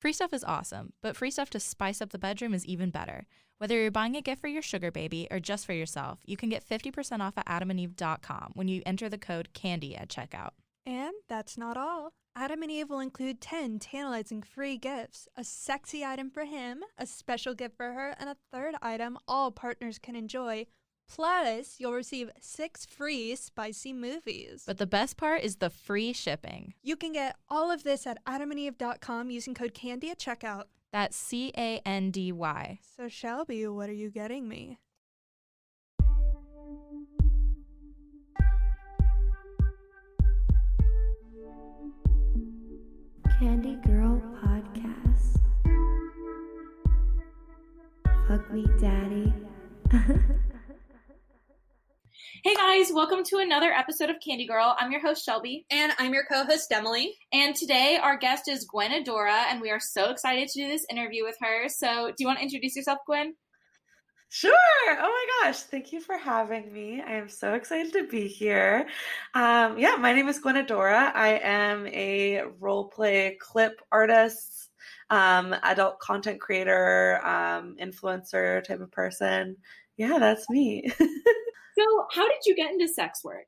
Free stuff is awesome, but free stuff to spice up the bedroom is even better. Whether you're buying a gift for your sugar baby or just for yourself, you can get 50% off at adamandeve.com when you enter the code CANDY at checkout. And that's not all. Adam and Eve will include 10 tantalizing free gifts, a sexy item for him, a special gift for her, and a third item all partners can enjoy. Plus, you'll receive 6 free spicy movies. But the best part is the free shipping. You can get all of this at adamandeve.com using code CANDY at checkout. That's CANDY. So Shelby, what are you getting me? Candy Girl Podcast. Fuck me, daddy. Hey guys, welcome to another episode of Candy Girl. I'm your host, Shelby. And I'm your co-host, Emily. And today our guest is Gwen Adora, and we are so excited to do this interview with her. So do you want to introduce yourself, Gwen? Sure. Oh my gosh. Thank you for having me. I am so excited to be here. My name is Gwen Adora. I am a role-play clip artist, adult content creator, influencer type of person. Yeah, that's me. So how did you get into sex work?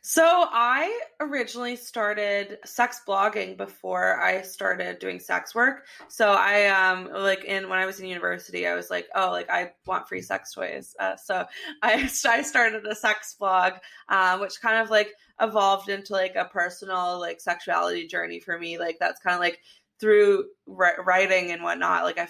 So I originally started sex blogging before I started doing sex work. So I when I was in university, I was like, I want free sex toys. So I started a sex blog, which kind of like evolved into like a personal like sexuality journey for me. Like that's kind of like through writing and whatnot, like I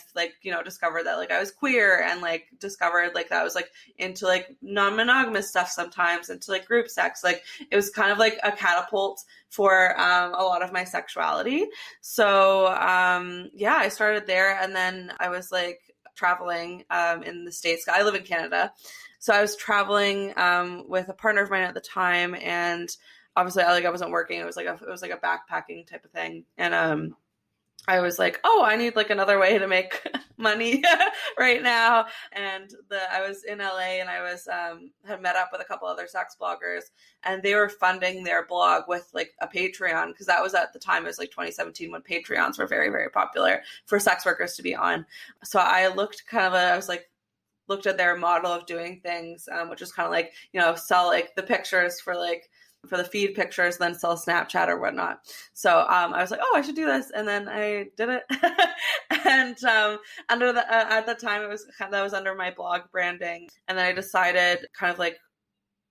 discovered that like I was queer and like discovered like that I was like into like non-monogamous stuff sometimes, into like group sex. Like it was kind of like a catapult for a lot of my sexuality. So I started there, and then I was like traveling in the States. I live in Canada, so I was traveling with a partner of mine at the time, and obviously I wasn't working. It was like a backpacking type of thing, and I was like, I need like another way to make money right now. And I was in LA, and I was had met up with a couple other sex bloggers, and they were funding their blog with like a Patreon, because that was at the time, it was like 2017 when Patreons were very, very popular for sex workers to be on. So I looked at their model of doing things, which was kind of like, sell like the pictures for the feed pictures, then sell Snapchat or whatnot. So I was like, I should do this. And then I did it. And at the time that was under my blog branding. And then I decided kind of like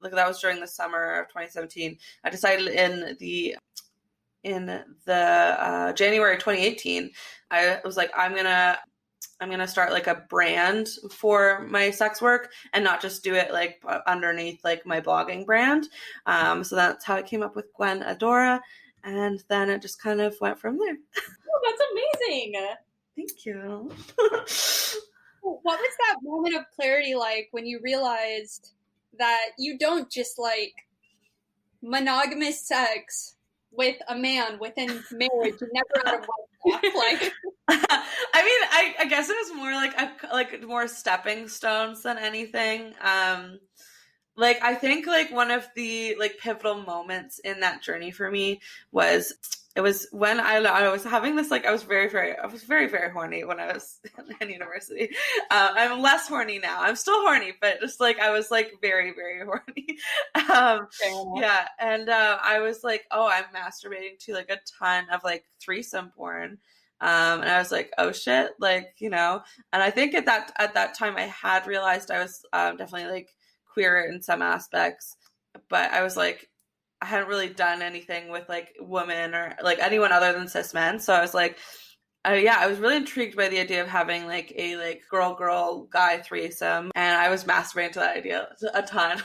that was during the summer of 2017. I decided in the January 2018, I was like, I'm going to start like a brand for my sex work and not just do it like underneath like my blogging brand. So that's how I came up with Gwen Adora. And then it just kind of went from there. Oh, that's amazing. Thank you. What was that moment of clarity like when you realized that you don't just like monogamous sex with a man within marriage, you never out of wedlock, like? I guess it was more like more stepping stones than anything. I think like one of the like pivotal moments in that journey for me was when I was having this, like I was very, very horny when I was in university. I'm less horny now. I'm still horny, but just like I was like very, very horny. And I was like, I'm masturbating to like a ton of like threesome porn. And I was like, oh shit, like, and I think at that time I had realized I was definitely like queer in some aspects, but I was like, I hadn't really done anything with like women or like anyone other than cis men. So I was like, I was really intrigued by the idea of having like a like girl guy threesome, and I was masturbating to that idea a ton.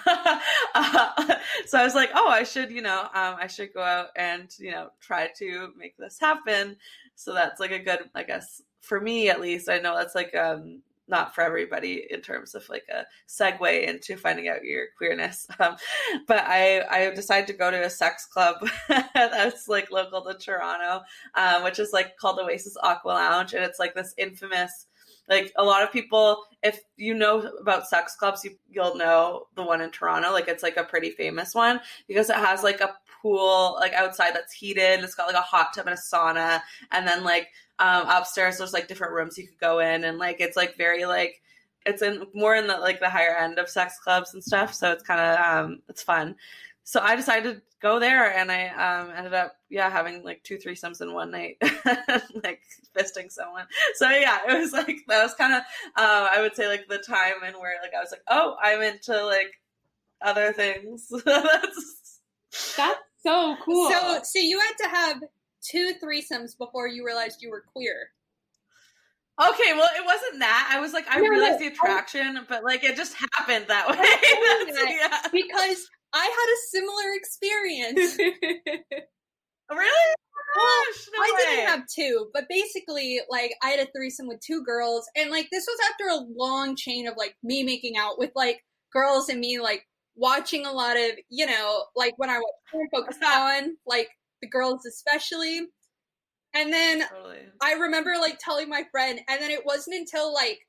So I was like, I should, I should go out and try to make this happen. So that's like a good, I guess for me at least, I know that's like not for everybody in terms of like a segue into finding out your queerness. But I decided to go to a sex club that's like local to Toronto, which is like called Oasis Aqua Lounge. And it's like this infamous, like a lot of people, if you know about sex clubs, you'll know the one in Toronto. Like it's like a pretty famous one because it has like a pool like outside that's heated. It's got like a hot tub and a sauna, and then like upstairs there's like different rooms you could go in, and like it's like very like it's in more in the like the higher end of sex clubs and stuff. So it's kind of it's fun. So I decided to go there, and I ended up having like 2 threesomes in one night, like fisting someone. So yeah, it was like that was kind of I would say like the time and where like I was like, oh, I'm into like other things. That's so cool. So you had to have 2 threesomes before you realized you were queer. Okay, well, it wasn't that. I was like, I realized the attraction, but like it just happened that way. Because I had a similar experience. Really? Gosh, no I way. didn't have 2, but basically, like, I had a threesome with 2 girls, and like this was after a long chain of like me making out with like girls and me like watching a lot of, you know, like when I was focused on like the girls especially. And then I remember like telling my friend, and then it wasn't until like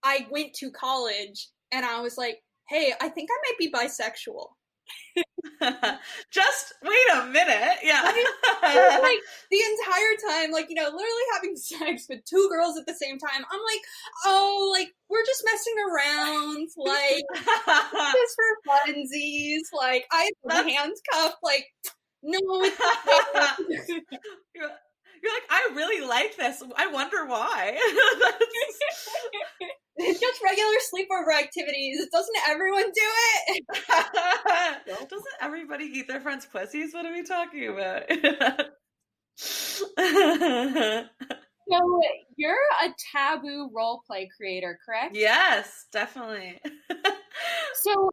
I went to college and I was like, hey, I think I might be bisexual. Just wait a minute. Yeah. Like the entire time, like, you know, literally having sex with 2 girls at the same time. I'm like, oh, like we're just messing around, like just for funsies. Like I have my hands cuffed, like no, it's You're like, I really like this. I wonder why. It's just regular sleepover activities. Doesn't everyone do it? Doesn't everybody eat their friends' pussies? What are we talking about? So you're a taboo role play creator, correct? Yes, definitely. So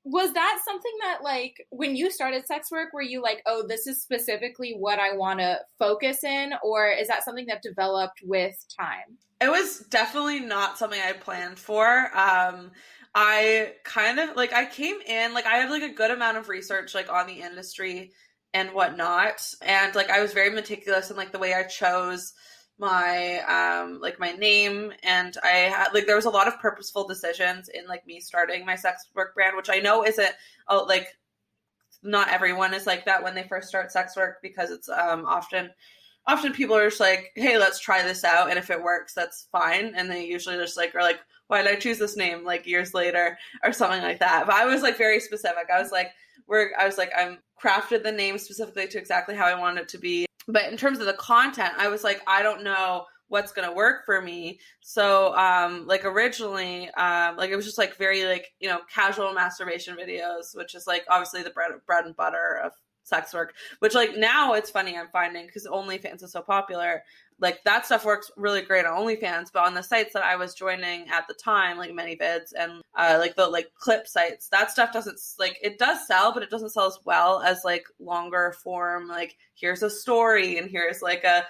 was that something that, like, when you started sex work, were you like, oh, this is specifically what I want to focus in? Or is that something that developed with time? It was definitely not something I planned for. I kind of, like, I came in, like, I had, like, a good amount of research, like, on the industry and whatnot. And, like, I was very meticulous in, like, the way I chose my like my name, and I had like there was a lot of purposeful decisions in like me starting my sex work brand, which I know isn't like not everyone is like that when they first start sex work, because it's often people are just like, hey, let's try this out, and if it works, that's fine, and they usually just like are like, why did I choose this name like years later or something like that. But I was like very specific. I was like I'm crafted the name specifically to exactly how I wanted it to be. But in terms of the content, I was like, I don't know what's going to work for me. So, like originally, like it was just like very like, you know, casual masturbation videos, which is like obviously the bread and butter of sex work, which like now it's funny I'm finding, because OnlyFans is so popular, like that stuff works really great on OnlyFans, but on the sites that I was joining at the time, like ManyVids and like the like clip sites, that stuff doesn't like, it does sell, but it doesn't sell as well as like longer form, like here's a story and here's like a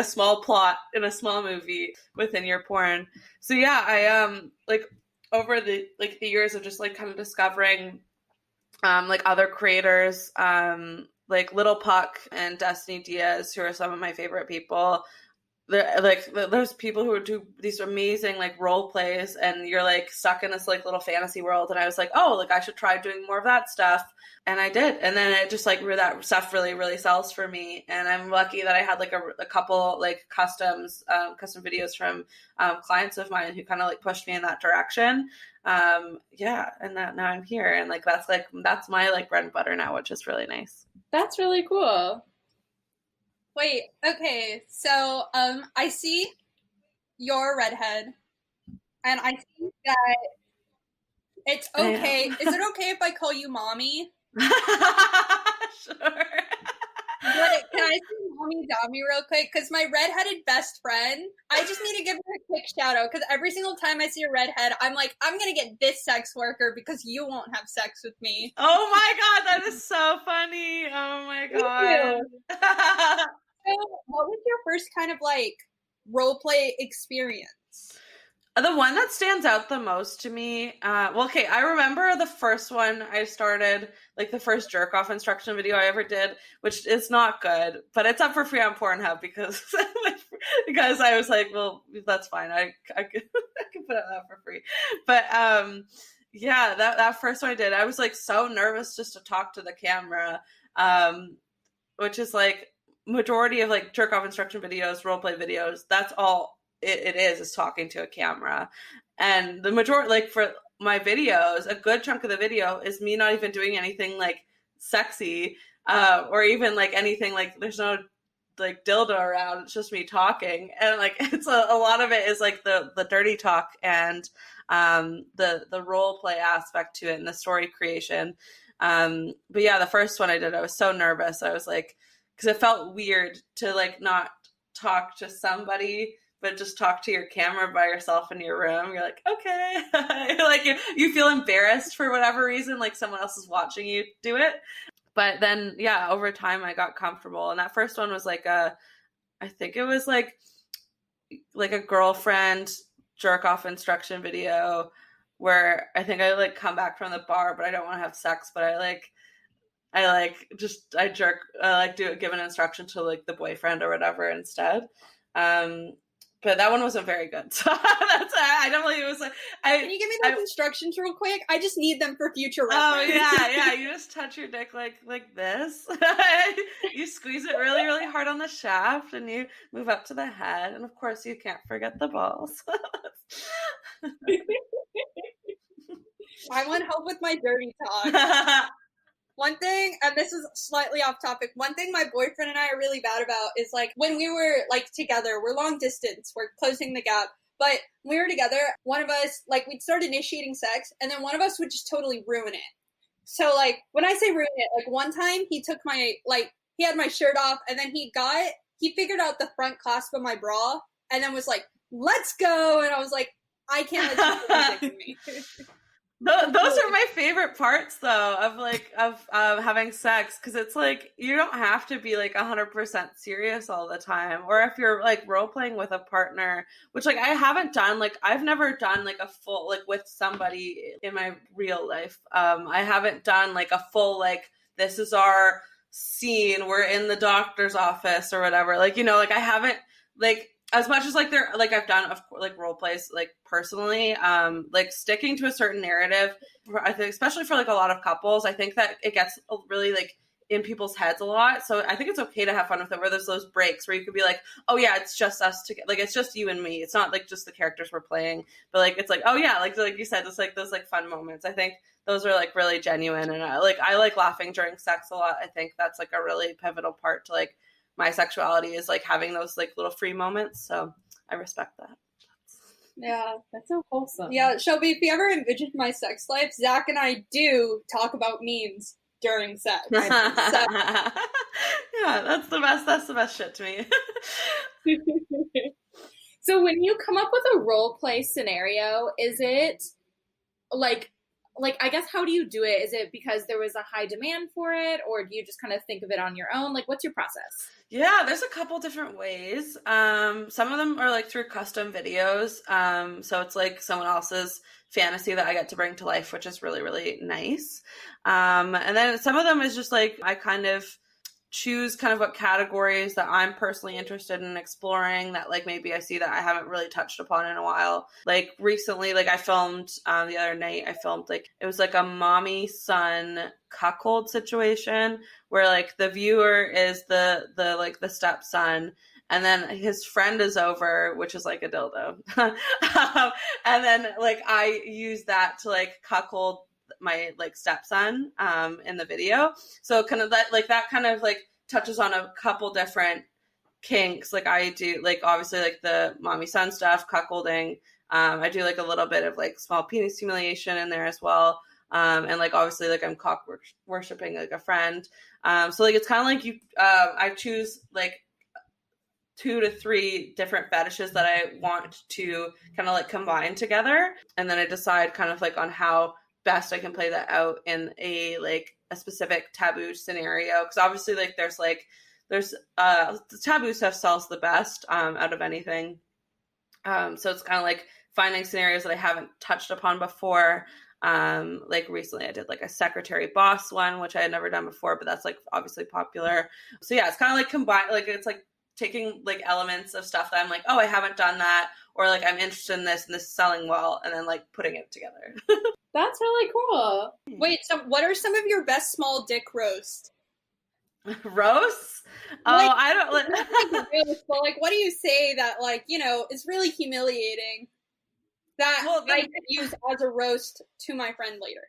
small plot in a small movie within your porn. So yeah, I like over the like the years of just like kind of discovering like other creators, like Little Puck and Destiny Diaz, who are some of my favorite people. There's people who do these amazing like role plays, and you're like stuck in this like little fantasy world. And I was like, oh, like I should try doing more of that stuff, and I did. And then it just like that stuff really sells for me. And I'm lucky that I had like a couple like custom videos from clients of mine who kind of like pushed me in that direction. Yeah, and now I'm here, and like that's my like bread and butter now, which is really nice. That's really cool. Wait, okay, so I see you're a redhead, and I think that it's okay. Is it okay if I call you mommy? Sure. But can I say mommy Dami real quick? Because my redheaded best friend, I just need to give her a quick shout out, because every single time I see a redhead, I'm like, I'm going to get this sex worker because you won't have sex with me. Oh my God, that is so funny. Oh my God. So what was your first kind of like role play experience? The one that stands out the most to me, well, okay, I remember the first one I started, like the first jerk off instruction video I ever did, which is not good, but it's up for free on Pornhub because I was like, well, that's fine. I can put it out for free. But Yeah, that first one I did, I was like so nervous just to talk to the camera, which is like majority of like jerk off instruction videos, roleplay videos. That's all it is talking to a camera. And the majority, like for my videos, a good chunk of the video is me not even doing anything like sexy, or even like anything like there's no like dildo around. It's just me talking, and like it's a lot of it is like the dirty talk and the role play aspect to it and the story creation. But yeah, the first one I did, I was so nervous. I was like, because it felt weird to like not talk to somebody, but just talk to your camera by yourself in your room. You're like, okay. Like you feel embarrassed for whatever reason, like someone else is watching you do it. But then, yeah, over time I got comfortable. And that first one was like I think it was like a girlfriend jerk off instruction video where I think I like come back from the bar, but I don't want to have sex, but I give an instruction to like the boyfriend or whatever instead. But that one wasn't very good. So I definitely was like, can you give me those instructions real quick? I just need them for future reference. Oh yeah. You just touch your dick like this. You squeeze it really, really hard on the shaft, and you move up to the head, and of course you can't forget the balls. I want help with my dirty talk. One thing, and this is slightly off topic, one thing my boyfriend and I are really bad about is like when we were like together, we're long distance, we're closing the gap, but when we were together, one of us, like we'd start initiating sex and then one of us would just totally ruin it. So like when I say ruin it, like one time he took he had my shirt off and then he figured out the front clasp of my bra and then was like, let's go. And I was like, I can't let you do me. Those are my favorite parts though of having sex, because it's like you don't have to be like 100% serious all the time, or if you're like role playing with a partner, which like I haven't done, like I've never done like a full like with somebody in my real life. I haven't done like a full like this is our scene, we're in the doctor's office or whatever, like, you know, like I haven't like as much as like they're like I've done of like role plays like personally, like sticking to a certain narrative, I think especially for like a lot of couples, I think that it gets really like in people's heads a lot. So I think it's okay to have fun with it, where there's those breaks where you could be like, oh yeah, it's just us together, like it's just you and me, it's not like just the characters we're playing, but like it's like, oh yeah, like you said, it's like those like fun moments. I think those are like really genuine, and I like laughing during sex a lot. I think that's like a really pivotal part to like my sexuality, is like having those like little free moments. So I respect that. Yeah, that's so wholesome. Yeah, Shelby, if you ever envisioned my sex life, Zach and I do talk about memes during sex. Yeah, that's the best. That's the best shit to me. So when you come up with a role play scenario, is it like I guess, how do you do it? Is it because there was a high demand for it, or do you just kind of think of it on your own? Like, what's your process? Yeah, there's a couple different ways. Some of them are like through custom videos. So it's like someone else's fantasy that I get to bring to life, which is really, really nice. And then some of them is just like I kind of choose kind of what categories that I'm personally interested in exploring, that like maybe I see that I haven't really touched upon in a while. Like recently, like I filmed the other night, I filmed like it was like a mommy son cuckold situation where like the viewer is the like the stepson, and then his friend is over, which is like a dildo. And then like I use that to like cuckold my like stepson in the video. So kind of that kind of like touches on a couple different kinks. Like I do like obviously like the mommy son stuff, cuckolding. I do like a little bit of like small penis humiliation in there as well. And like obviously like I'm cock worshipping like a friend. So like it's kind of like you I choose like 2 to 3 different fetishes that I want to kind of like combine together, and then I decide kind of like on how best I can play that out in a like a specific taboo scenario, because obviously like there's the taboo stuff sells the best out of anything. So it's kind of like finding scenarios that I haven't touched upon before. Like recently I did like a secretary boss one, which I had never done before, but that's like obviously popular. So yeah, it's kind of like combined, like it's like taking like elements of stuff that I'm like, oh, I haven't done that, or like I'm interested in this and this is selling well, and then like putting it together. That's really cool. Wait, so what are some of your best small dick roasts? Roasts? Like, I don't not like roast, but like, what do you say that like, you know, is really humiliating that I could use as a roast to my friend later?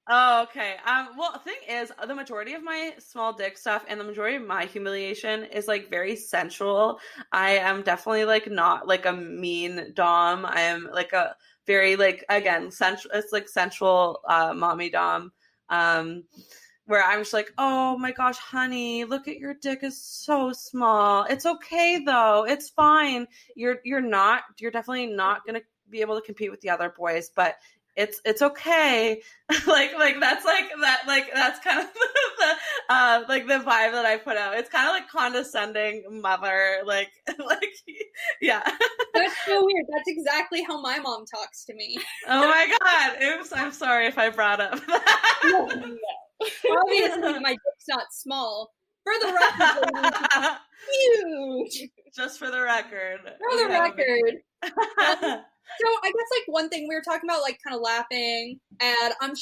Oh, okay. Well, the thing is, the majority of my small dick stuff and the majority of my humiliation is like very sensual. I am definitely like not like a mean dom. I am like a very like, again, sensual. It's like sensual, mommy dom. Where I'm just like, oh my gosh, honey, look at your dick is so small. It's okay though. It's fine. You're definitely not gonna be able to compete with the other boys, but it's okay. that's kind of the vibe that I put out. It's kind of like condescending mother, yeah. That's so weird. That's exactly how my mom talks to me. Oh my god. Oops, I'm sorry if I brought up that. Obviously, my dick's not small. For the record, huge. Just for the record. For the record. So I guess like one thing we were talking about, like kind of laughing, and I'm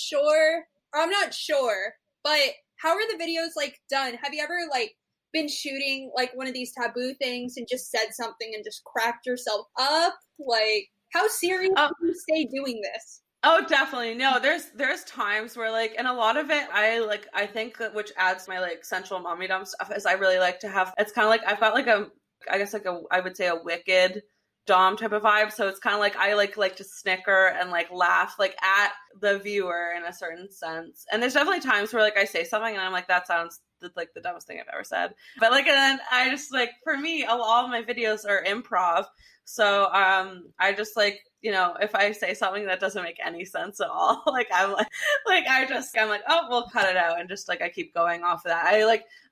not sure, but how are the videos like done? Have you ever like been shooting like one of these taboo things and just said something and just cracked yourself up? Like, how serious do you stay doing this? Oh, definitely. No, there's times where like, and a lot of it, I think that which adds my like sensual mommy dom stuff is I really like to have, it's kind of like, I've got like I would say a wicked dom type of vibe. So it's kind of like, I like to snicker and like laugh like at the viewer in a certain sense. And there's definitely times where like I say something and I'm like, that sounds like the dumbest thing I've ever said. But like, and then I just like, for me, all of my videos are improv. So I just like, you know, if I say something that doesn't make any sense at all, I'm like, oh, we'll cut it out. And just like, I keep going off of that.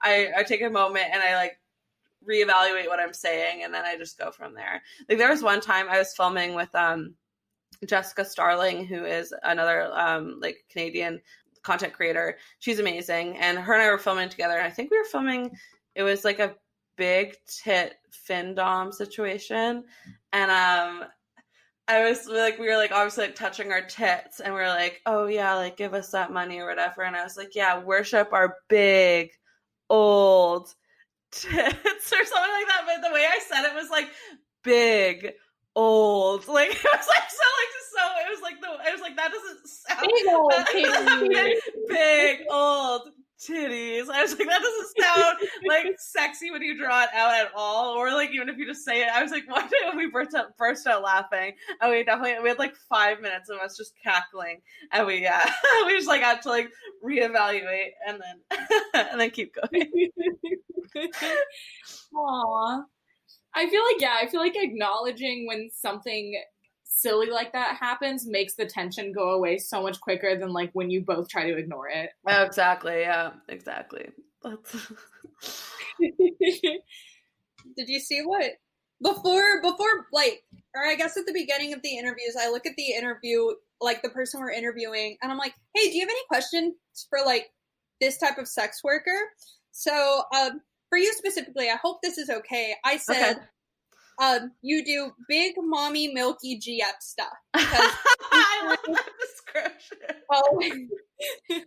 I take a moment and I like reevaluate what I'm saying. And then I just go from there. Like there was one time I was filming with Jessica Starling, who is another like Canadian content creator. She's amazing. And her and I were filming together. And I think we were filming, it was like a big tit fin dom situation. And I was like, we were like obviously like touching our tits and we were like, oh yeah, like give us that money or whatever. And I was like, yeah, worship our big old tits or something like that. But the way I said it was like big old, like it was like it was like that doesn't sound big old titties. Big old titties. I was like, that doesn't sound like sexy when you draw it out at all, or like even if you just say it. I was like, why did we burst out laughing? And we had like 5 minutes of us just cackling, and we just like had to like reevaluate and then keep going. Aww. I feel like acknowledging when something silly like that happens makes the tension go away so much quicker than like when you both try to ignore it. Oh, exactly. Yeah, exactly. Did you see what before like, or I guess at the beginning of the interviews, I look at the interview, like the person we're interviewing, and I'm like, hey, do you have any questions for like this type of sex worker? So for you specifically, I hope this is okay. I said, okay. You do big mommy milky GF stuff. I love that description.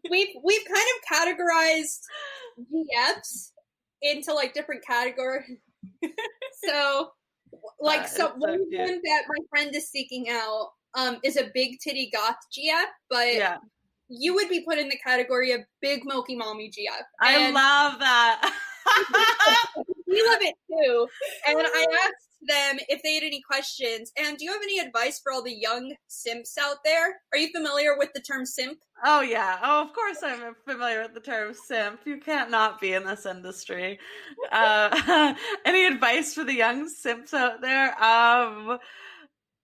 We've kind of categorized GFs into like different categories. So like one that my friend is seeking out is a big titty goth GF, but yeah. You would be put in the category of big milky mommy GF. I love that. We love it too. And I asked them if they had any questions. And do you have any advice for all the young simps out there? Are you familiar with the term simp? Oh, yeah. Oh, of course I'm familiar with the term simp. You can't not be in this industry. Any advice for the young simps out there?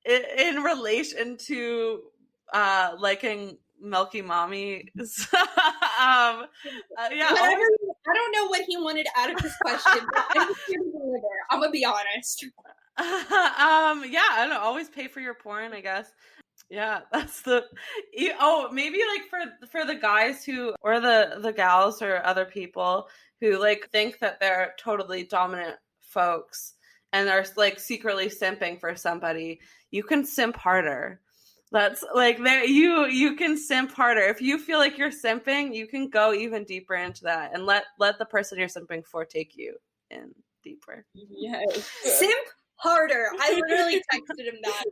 In relation to liking milky mommy. Yeah. I don't know what he wanted out of this question, but I'm just here to deliver. I'm gonna be honest. Yeah, I don't know. Always pay for your porn, I guess. Yeah, that's maybe like for the guys who, or the gals or other people who like think that they're totally dominant folks and are like secretly simping for somebody, you can simp harder. That's like there you can simp harder. If you feel like you're simping, you can go even deeper into that and let the person you're simping for take you in deeper. Yes. Simp harder. I literally texted him that.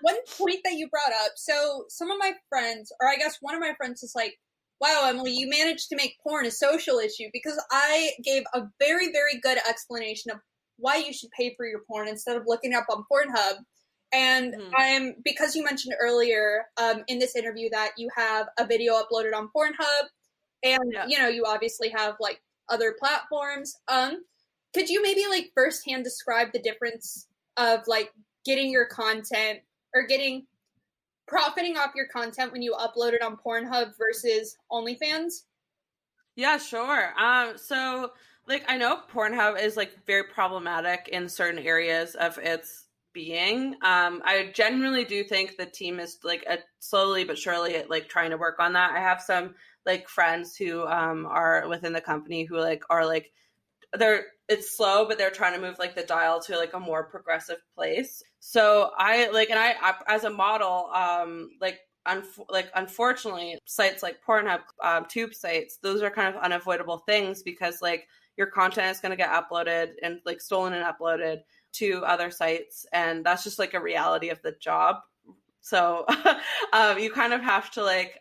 One point that you brought up. So some of my friends, or I guess one of my friends is like, wow, Emily, you managed to make porn a social issue, because I gave a very, very good explanation of why you should pay for your porn instead of looking up on Pornhub. And because you mentioned earlier in this interview that you have a video uploaded on Pornhub, and you obviously have like other platforms. Could you maybe like firsthand describe the difference of like getting your content or profiting off your content when you upload it on Pornhub versus OnlyFans? Yeah, sure. So like I know Pornhub is like very problematic in certain areas of its being. I genuinely do think the team is like slowly but surely like trying to work on that. I have some like friends who are within the company who like are like it's slow, but they're trying to move like the dial to like a more progressive place. So I as a model, unfortunately, sites like Pornhub, tube sites, those are kind of unavoidable things because like your content is going to get uploaded and like stolen and uploaded to other sites, and that's just like a reality of the job. So you kind of have to like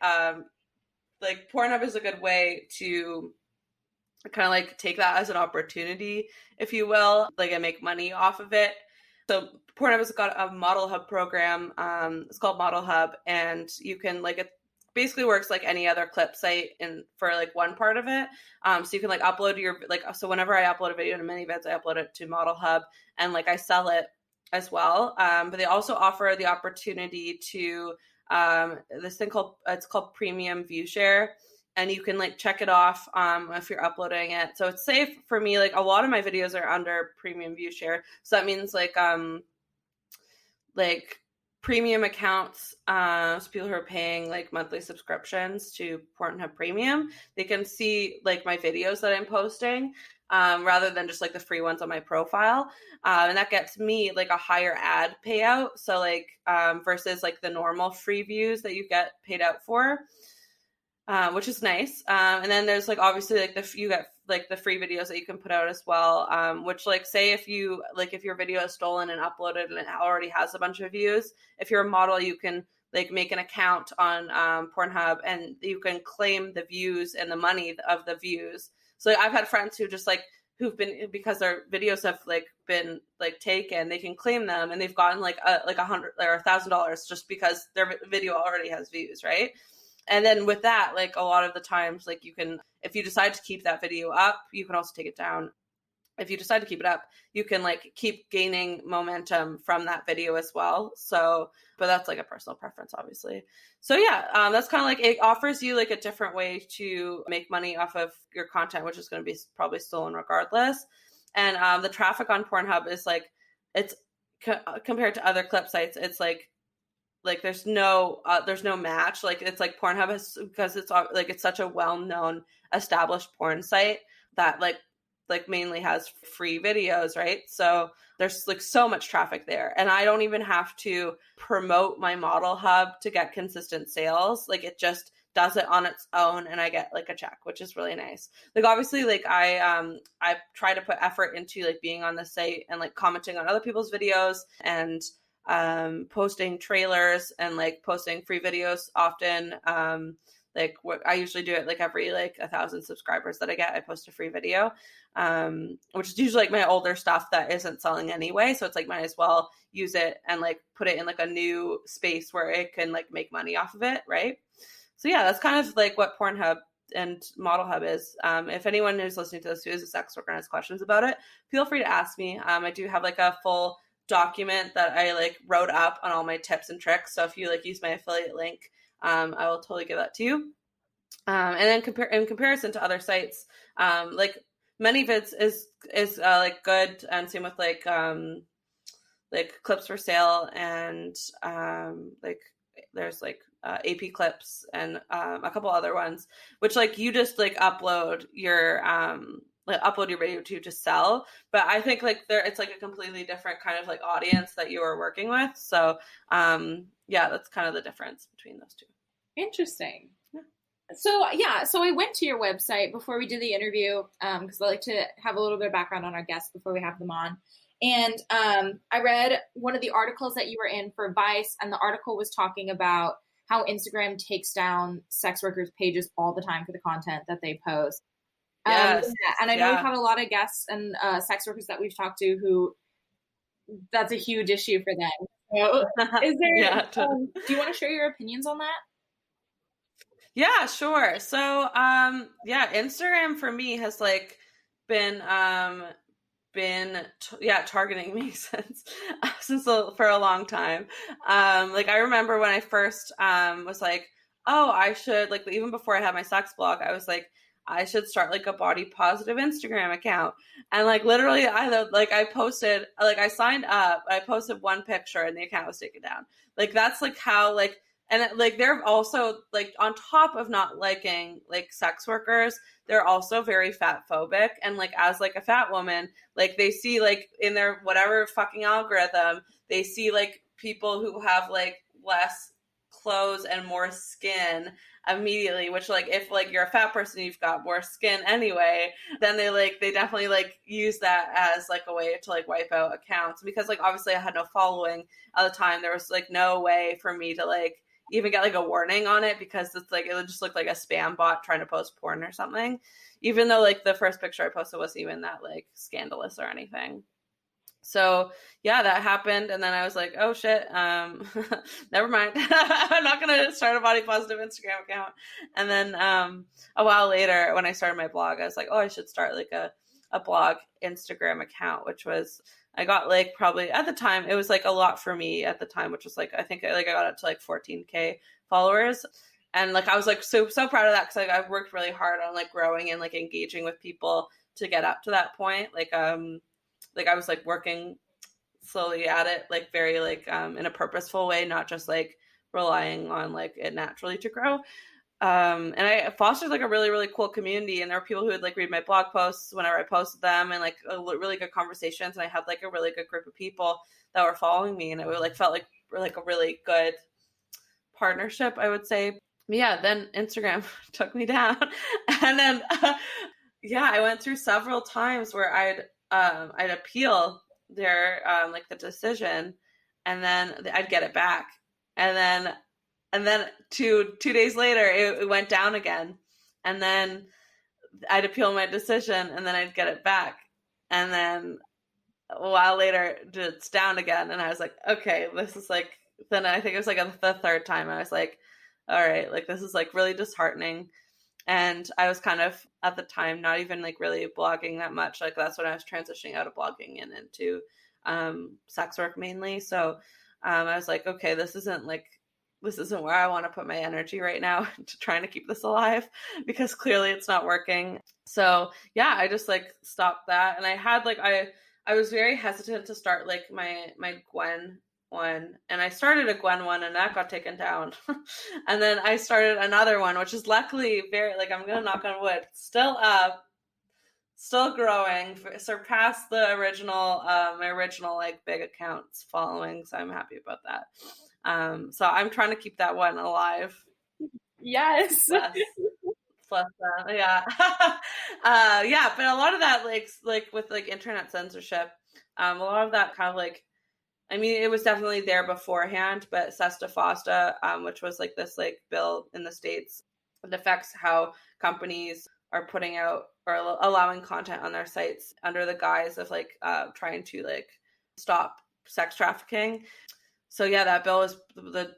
Pornhub is a good way to kind of like take that as an opportunity, if you will, like and make money off of it. So Pornhub has got a Model Hub program. It's called Model Hub, and you can like it basically works like any other clip site and for like one part of it. So you can like upload your so whenever I upload a video to ManyVids, I upload it to Model Hub and like I sell it as well. But they also offer the opportunity to this thing it's called Premium View Share. And you can like check it off if you're uploading it. So it's safe for me. Like a lot of my videos are under Premium View Share. So that means like premium accounts, so people who are paying like monthly subscriptions to Pornhub Premium, they can see like my videos that I'm posting rather than just like the free ones on my profile. And that gets me like a higher ad payout. So like versus like the normal free views that you get paid out for. Which is nice. And then there's like obviously like you get like the free videos that you can put out as well. Which like say if your video is stolen and uploaded and it already has a bunch of views, if you're a model, you can like make an account on Pornhub and you can claim the views and the money of the views. So like, I've had friends who just like who've been because their videos have like been like taken, they can claim them and they've gotten like $100 or $1,000 just because their video already has views, right? And then with that, like a lot of the times, like you can, if you decide to keep that video up, you can also take it down. If you decide to keep it up, you can like keep gaining momentum from that video as well. So, but that's like a personal preference, obviously. So yeah, that's kind of like, it offers you like a different way to make money off of your content, which is going to be probably stolen regardless. And the traffic on Pornhub is like, it's compared to other clip sites, it's like there's no match. Like it's like Pornhub has, because it's like it's such a well-known established porn site that like mainly has free videos, right? So there's like so much traffic there, and I don't even have to promote my Model Hub to get consistent sales. Like it just does it on its own, and I get like a check, which is really nice. Like obviously, like I try to put effort into like being on the site and like commenting on other people's videos and posting trailers and like posting free videos often. Like what I usually do it like every like 1,000 subscribers that I get, I post a free video, which is usually like my older stuff that isn't selling anyway. So it's like might as well use it and like put it in like a new space where it can like make money off of it, right? So yeah, that's kind of like what Pornhub and Model Hub is. If anyone who's listening to this who is a sex worker and has questions about it, feel free to ask me. I do have like a full document that I like wrote up on all my tips and tricks. So if you like use my affiliate link, I will totally give that to you. And then in comparison to other sites, like ManyVids is like good, and same with like Clips for Sale, and like there's like AP Clips and a couple other ones, which like you just like upload your like upload your video to sell. But I think like it's like a completely different kind of like audience that you are working with. So yeah, that's kind of the difference between those two. Interesting. So I went to your website before we did the interview because I like to have a little bit of background on our guests before we have them on. And I read one of the articles that you were in for Vice, and the article was talking about how Instagram takes down sex workers' pages all the time for the content that they post. Yes. And I know we've had a lot of guests and sex workers that we've talked to who that's a huge issue for them. So is there, do you want to share your opinions on that? Yeah, sure. So, Instagram for me has like been targeting me since for a long time. Like I remember when I first was like, oh, I should, like, even before I had my sex blog, I was like, I should start like a body positive Instagram account. And like literally I posted, like I signed up, I posted one picture and the account was taken down. Like that's like how like, and like they're also like on top of not liking like sex workers, they're also very fat phobic. And like as like a fat woman, like they see like in their whatever fucking algorithm, they see like people who have like less clothes and more skin immediately, which like if like you're a fat person, you've got more skin anyway, then they definitely like use that as like a way to like wipe out accounts. Because like obviously I had no following at the time, there was like no way for me to like even get like a warning on it, because it's like it would just look like a spam bot trying to post porn or something, even though like the first picture I posted wasn't even that like scandalous or anything. So yeah, that happened. And then I was like, oh shit, never mind. I'm not going to start a body positive Instagram account. And then a while later when I started my blog, I was like, oh, I should start like a blog Instagram account, which was, I got like probably at the time, it was like a lot for me at the time, which was like, I think like I got up to like 14K followers. And like, I was like so proud of that. Cause like I've worked really hard on like growing and like engaging with people to get up to that point. Like I was like working slowly at it, like very like in a purposeful way, not just like relying on like it naturally to grow. And I fostered like a really, really cool community, and there were people who would like read my blog posts whenever I posted them, and like really good conversations. And I had like a really good group of people that were following me, and it like felt like a really good partnership, I would say. But yeah, then Instagram took me down, and then I went through several times where I'd appeal their like the decision, and then I'd get it back, and then two days later it went down again, and then I'd appeal my decision, and then I'd get it back, and then a while later it's down again, and I was like, okay, this is like, then I think it was like the third time I was like, all right, like this is like really disheartening. And I was kind of at the time not even like really blogging that much. Like that's when I was transitioning out of blogging and into sex work mainly. So I was like, okay, this isn't where I want to put my energy right now to trying to keep this alive, because clearly it's not working. So yeah, I just like stopped that. And I had like, I was very hesitant to start like my Gwen one, and I started a Gwen one and that got taken down. And then I started another one, which is luckily very, like, I'm gonna knock on wood, still up, still growing, surpassed the original my original like big accounts following, so I'm happy about that. So I'm trying to keep that one alive. Yes. Plus yeah. But a lot of that like with like internet censorship, a lot of that kind of like, I mean, it was definitely there beforehand, but SESTA FOSTA, which was like this like bill in the States, it affects how companies are putting out or allowing content on their sites under the guise of like trying to like stop sex trafficking. So yeah, that bill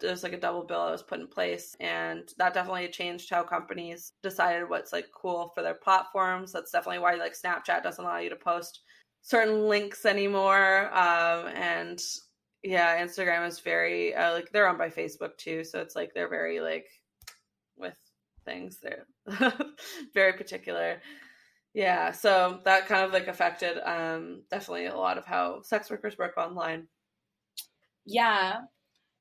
there's like a double bill that was put in place, and that definitely changed how companies decided what's like cool for their platforms. That's definitely why like Snapchat doesn't allow you to post certain links anymore. And yeah, Instagram is very like they're owned by Facebook too, so it's like they're very like with things, they're very particular. Yeah, so that kind of like affected definitely a lot of how sex workers work online. Yeah,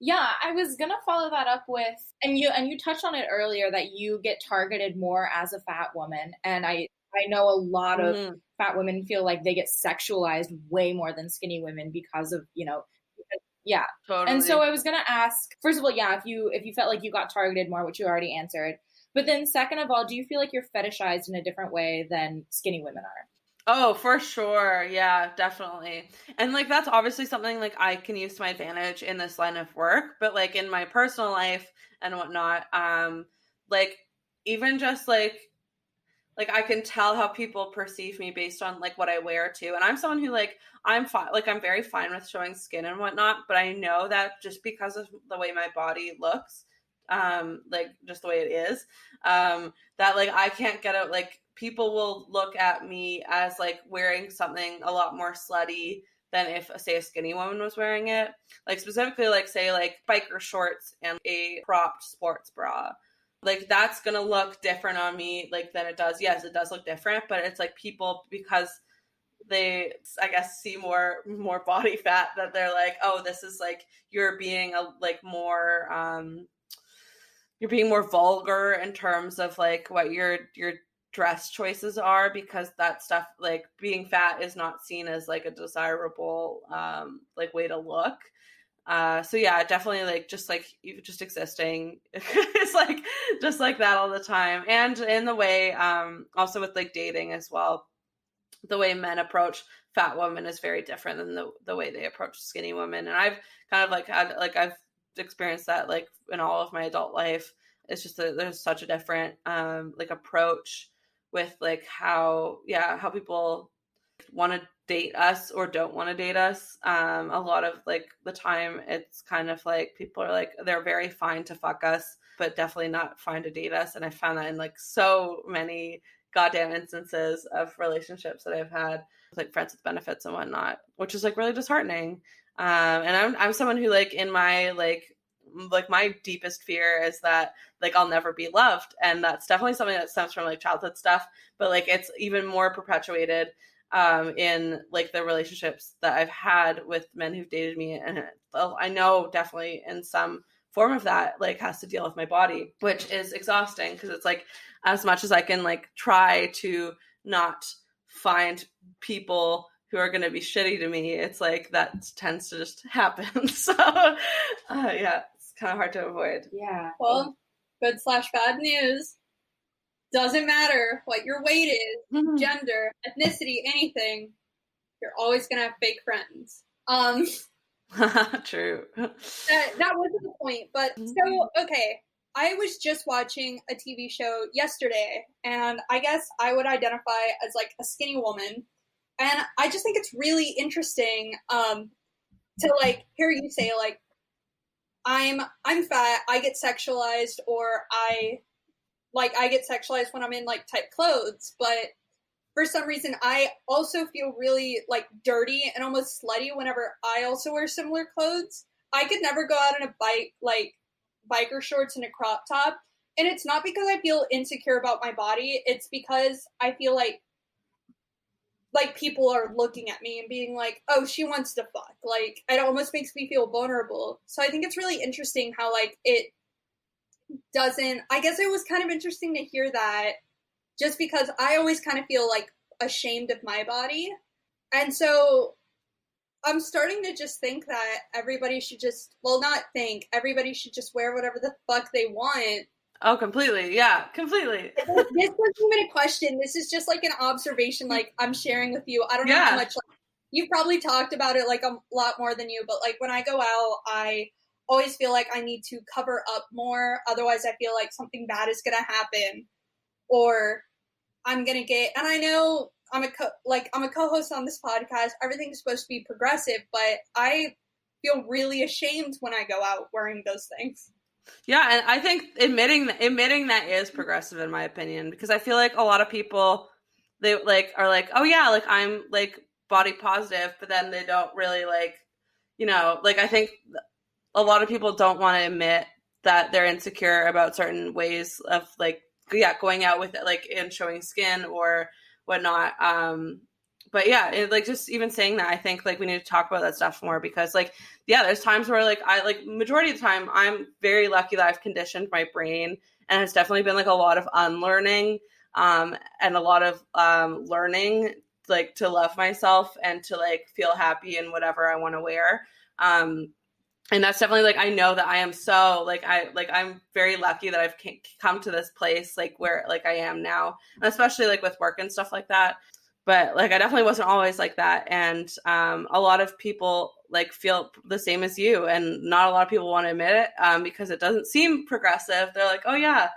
I was gonna follow that up with, and you touched on it earlier, that you get targeted more as a fat woman, and I I know a lot of Mhm. fat women feel like they get sexualized way more than skinny women because of, yeah. And so Totally. I was going to ask, first of all, yeah, if you felt like you got targeted more, which you already answered. But then second of all, do you feel like you're fetishized in a different way than skinny women are? Oh, for sure. Yeah, definitely. And like that's obviously something like I can use to my advantage in this line of work, but like in my personal life and whatnot, like even just like I can tell how people perceive me based on like what I wear too. And I'm someone who like I'm fine, like I'm very fine with showing skin and whatnot, but I know that just because of the way my body looks, like just the way it is, that like I can't get out. Like people will look at me as like wearing something a lot more slutty than if say a skinny woman was wearing it. Like specifically like say like biker shorts and a cropped sports bra, like that's gonna look different on me like than it does. Yes, it does look different, but it's like people, because they I guess see more body fat, that they're like, oh, this is like you're being a like more you're being more vulgar in terms of like what your dress choices are, because that stuff, like being fat is not seen as like a desirable like way to look. So yeah, definitely like just existing it's like just like that all the time. And in the way also with like dating as well, the way men approach fat women is very different than the way they approach skinny women. And I've kind of like had like I've experienced that like in all of my adult life. It's just that there's such a different like approach with like how people want to date us or don't want to date us. A lot of like the time it's kind of like people are like they're very fine to fuck us but definitely not fine to date us. And I found that in like so many goddamn instances of relationships that I've had with like friends with benefits and whatnot, which is like really disheartening. And I'm someone who like in my like my deepest fear is that like I'll never be loved, and that's definitely something that stems from like childhood stuff, but like it's even more perpetuated in like the relationships that I've had with men who've dated me. And I know definitely in some form of that like has to deal with my body, which is exhausting, because it's like as much as I can like try to not find people who are going to be shitty to me, it's like that tends to just happen. So yeah, it's kind of hard to avoid. Yeah. Well, good/bad news. Doesn't matter what your weight is, gender, ethnicity, anything, you're always gonna have fake friends. True. That wasn't the point, but so okay. I was just watching a TV show yesterday, and I guess I would identify as like a skinny woman, and I just think it's really interesting to like hear you say like I'm fat, I get sexualized, or I get sexualized when I'm in like tight clothes, but for some reason I also feel really like dirty and almost slutty whenever I also wear similar clothes. I could never go out in a biker shorts and a crop top, and it's not because I feel insecure about my body, it's because I feel like people are looking at me and being like, oh, she wants to fuck. Like, it almost makes me feel vulnerable. So I think it's really interesting how like it doesn't, I guess it was kind of interesting to hear that, just because I always kind of feel like ashamed of my body. And so I'm starting to just think that everybody should just, everybody should just wear whatever the fuck they want. Oh, completely. Yeah, completely. This wasn't even a question. This is just like an observation, like I'm sharing with you. I don't know how much, like, you've probably talked about it like a lot more than you, but like when I go out, I always feel like I need to cover up more. Otherwise, I feel like something bad is going to happen, or I'm going to get, and I know I'm a co-host on this podcast. Everything's supposed to be progressive, but I feel really ashamed when I go out wearing those things. Yeah, and I think admitting that is progressive in my opinion, because I feel like a lot of people, they like are like, oh yeah, like I'm like body positive, but then they don't really like, like I think a lot of people don't want to admit that they're insecure about certain ways of like going out with it, like and showing skin or whatnot. But yeah, like just even saying that, I think like we need to talk about that stuff more, because like, yeah, there's times where like I like majority of the time I'm very lucky that I've conditioned my brain, and it's definitely been like a lot of unlearning and a lot of learning, like, to love myself and to like feel happy in whatever I want to wear. And that's definitely like, I know that I am so like, I'm very lucky that I've come to this place like where like I am now, and especially like with work and stuff like that. But like, I definitely wasn't always like that. And a lot of people like feel the same as you, and not a lot of people want to admit it because it doesn't seem progressive. They're like, oh yeah.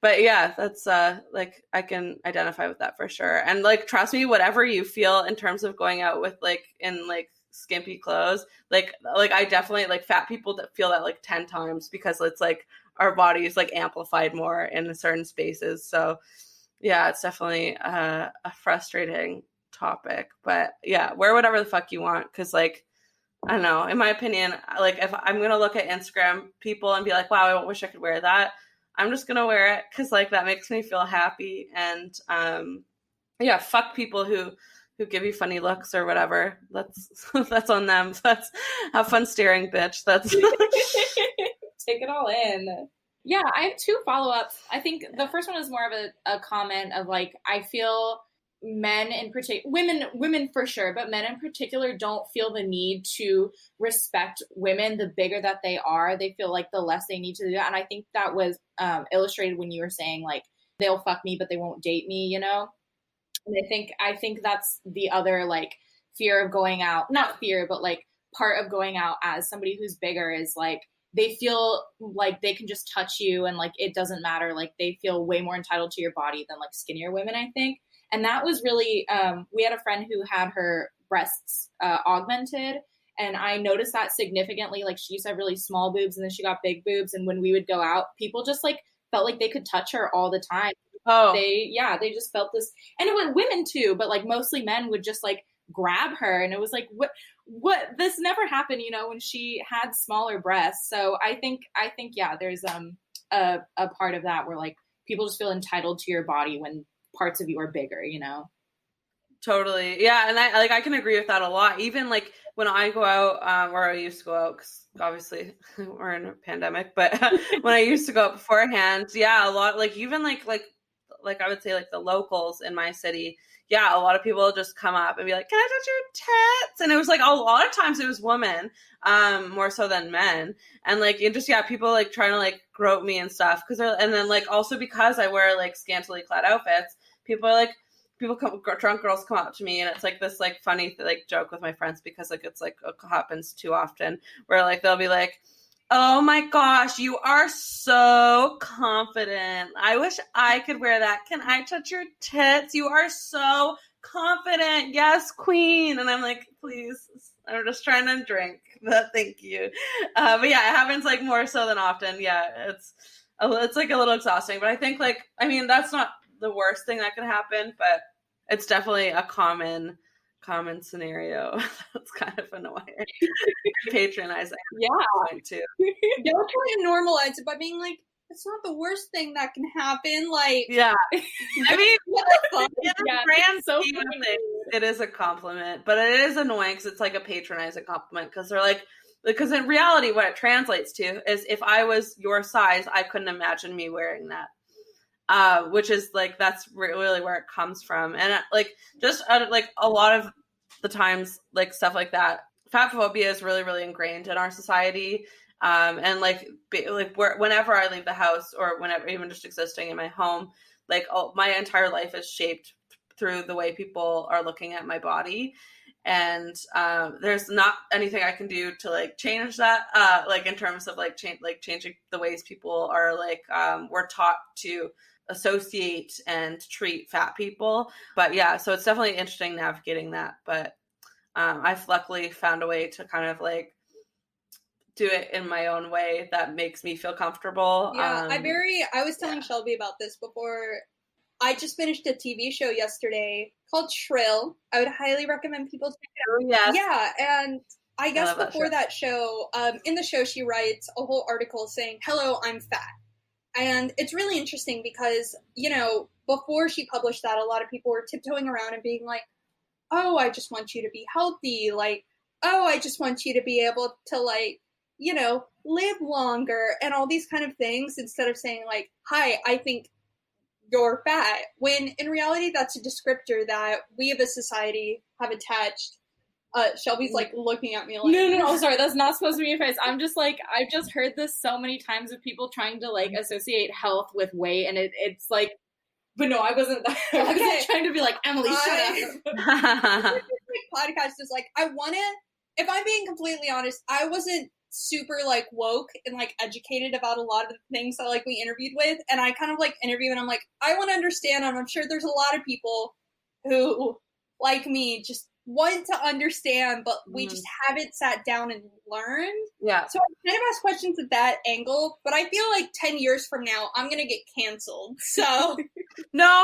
But yeah, that's like, I can identify with that for sure. And like, trust me, whatever you feel in terms of going out with like in like skimpy clothes, like I definitely like fat people that feel that like 10 times, because it's like our body is like amplified more in certain spaces. So yeah, it's definitely a frustrating topic. But yeah, wear whatever the fuck you want, because like, I don't know, in my opinion, like if I'm gonna look at Instagram people and be like, wow, I wish I could wear that, I'm just gonna wear it because like that makes me feel happy. And yeah, fuck people who give you funny looks or whatever. That's on them. That's have fun staring, bitch. That's take it all in. Yeah, I have 2 follow-ups. I think the first one is more of a comment of like, I feel men in particular, women for sure, but men in particular don't feel the need to respect women the bigger that they are. They feel like the less they need to do that. And I think that was illustrated when you were saying like, they'll fuck me, but they won't date me, you know? And I think that's the other like fear of going out, not fear, but like part of going out as somebody who's bigger is like, they feel like they can just touch you and like, it doesn't matter. Like they feel way more entitled to your body than like skinnier women, I think. And that was really, we had a friend who had her breasts augmented, and I noticed that significantly. Like she used to have really small boobs and then she got big boobs. And when we would go out, people just like felt like they could touch her all the time. Oh, they just felt this, and it was women too, but like mostly men would just like grab her, and it was like, what this never happened, you know, when she had smaller breasts. So I think yeah, there's a part of that where like people just feel entitled to your body when parts of you are bigger, you know. Totally. Yeah. And I can agree with that a lot. Even like when I go out, or I used to go out, because obviously we're in a pandemic, but when I used to go out beforehand, yeah, a lot, like even like I would say like the locals in my city, yeah, a lot of people just come up and be like, can I touch your tits? And it was like, a lot of times it was women, more so than men. And like, it just, yeah, people like trying to like grope me and stuff. And then like, also because I wear like scantily clad outfits, drunk girls come up to me, and it's like this like funny like joke with my friends, because like it's like it happens too often, where like they'll be like, oh my gosh, you are so confident. I wish I could wear that. Can I touch your tits? You are so confident. Yes, queen. And I'm like, please, I'm just trying to drink. But thank you. But yeah, it happens like more so than often. Yeah, it's like a little exhausting. But I think like, I mean, that's not the worst thing that could happen, but it's definitely a common scenario. That's kind of annoying. Patronizing. Yeah. Too. Don't try to normalize it by being like, it's not the worst thing that can happen. Like, yeah. I mean, in the yeah, grand so scheme of things, it is a compliment, but it is annoying because it's like a patronizing compliment, because they're like, because in reality, what it translates to is, if I was your size, I couldn't imagine me wearing that. Which is like, that's really where it comes from. And like, just like a lot of the times, like stuff like that, fatphobia is really, really ingrained in our society. And like whenever I leave the house, or whenever, even just existing in my home, like my entire life is shaped through the way people are looking at my body. And there's not anything I can do to like change that, like in terms of like changing the ways people are like, we're taught to associate and treat fat people. But yeah, so it's definitely interesting navigating that. But I've luckily found a way to kind of like do it in my own way that makes me feel comfortable. Yeah, I was telling Shelby about this before. I just finished a TV show yesterday called Shrill. I would highly recommend people check it out. Yes. Yeah, and I guess before that show, in the show, she writes a whole article saying, "Hello, I'm fat." And it's really interesting because, you know, before she published that, a lot of people were tiptoeing around and being like, oh, I just want you to be healthy. Like, oh, I just want you to be able to, like, you know, live longer and all these kind of things, instead of saying like, hi, I think you're fat, when in reality that's a descriptor that we as a society have attached. Shelby's like looking at me like, no, sorry, that's not supposed to be your face. I'm just like, I've just heard this so many times of people trying to like associate health with weight, and it's like, but no, I wasn't trying to be like, Emily, shut up. Podcast is like, I want to, if I'm being completely honest, I wasn't super like woke and like educated about a lot of the things that like we interviewed with, and I kind of like interview and I'm like, I want to understand, and I'm sure there's a lot of people who like me just want to understand, but we just haven't sat down and learned. Yeah. So I kind of ask questions at that angle, but I feel like 10 years from now I'm gonna get canceled. So No.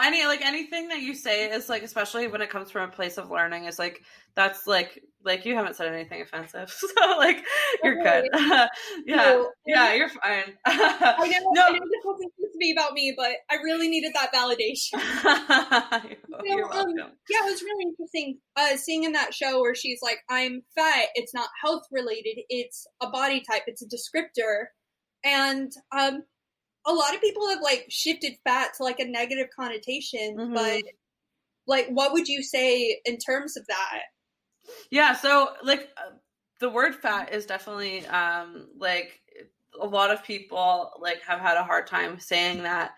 Anything that you say is like, especially when it comes from a place of learning, is like, that's like you haven't said anything offensive, so like you're good. Yeah, you're fine. I know this wasn't supposed to be about me, but I really needed that validation. You're welcome. Yeah, it was really interesting seeing in that show where she's like, I'm fat, it's not health related, it's a body type, it's a descriptor. And a lot of people have like shifted fat to like a negative connotation, but like, what would you say in terms of that? Yeah, so like the word fat is definitely like a lot of people like have had a hard time saying that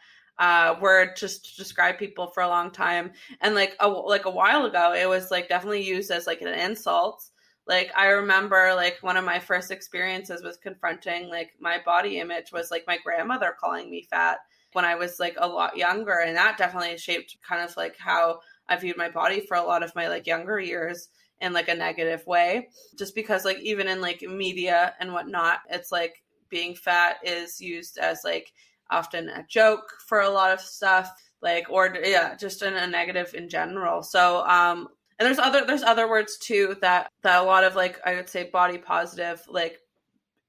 word just to describe people for a long time. And like a while ago, it was like definitely used as like an insult. Like I remember like one of my first experiences with confronting like my body image was like my grandmother calling me fat when I was like a lot younger, and that definitely shaped kind of like how I viewed my body for a lot of my like younger years in like a negative way, just because like even in like media and whatnot, it's like being fat is used as like often a joke for a lot of stuff, like, or just in a negative in general. So and there's other words too that a lot of like, I would say body positive like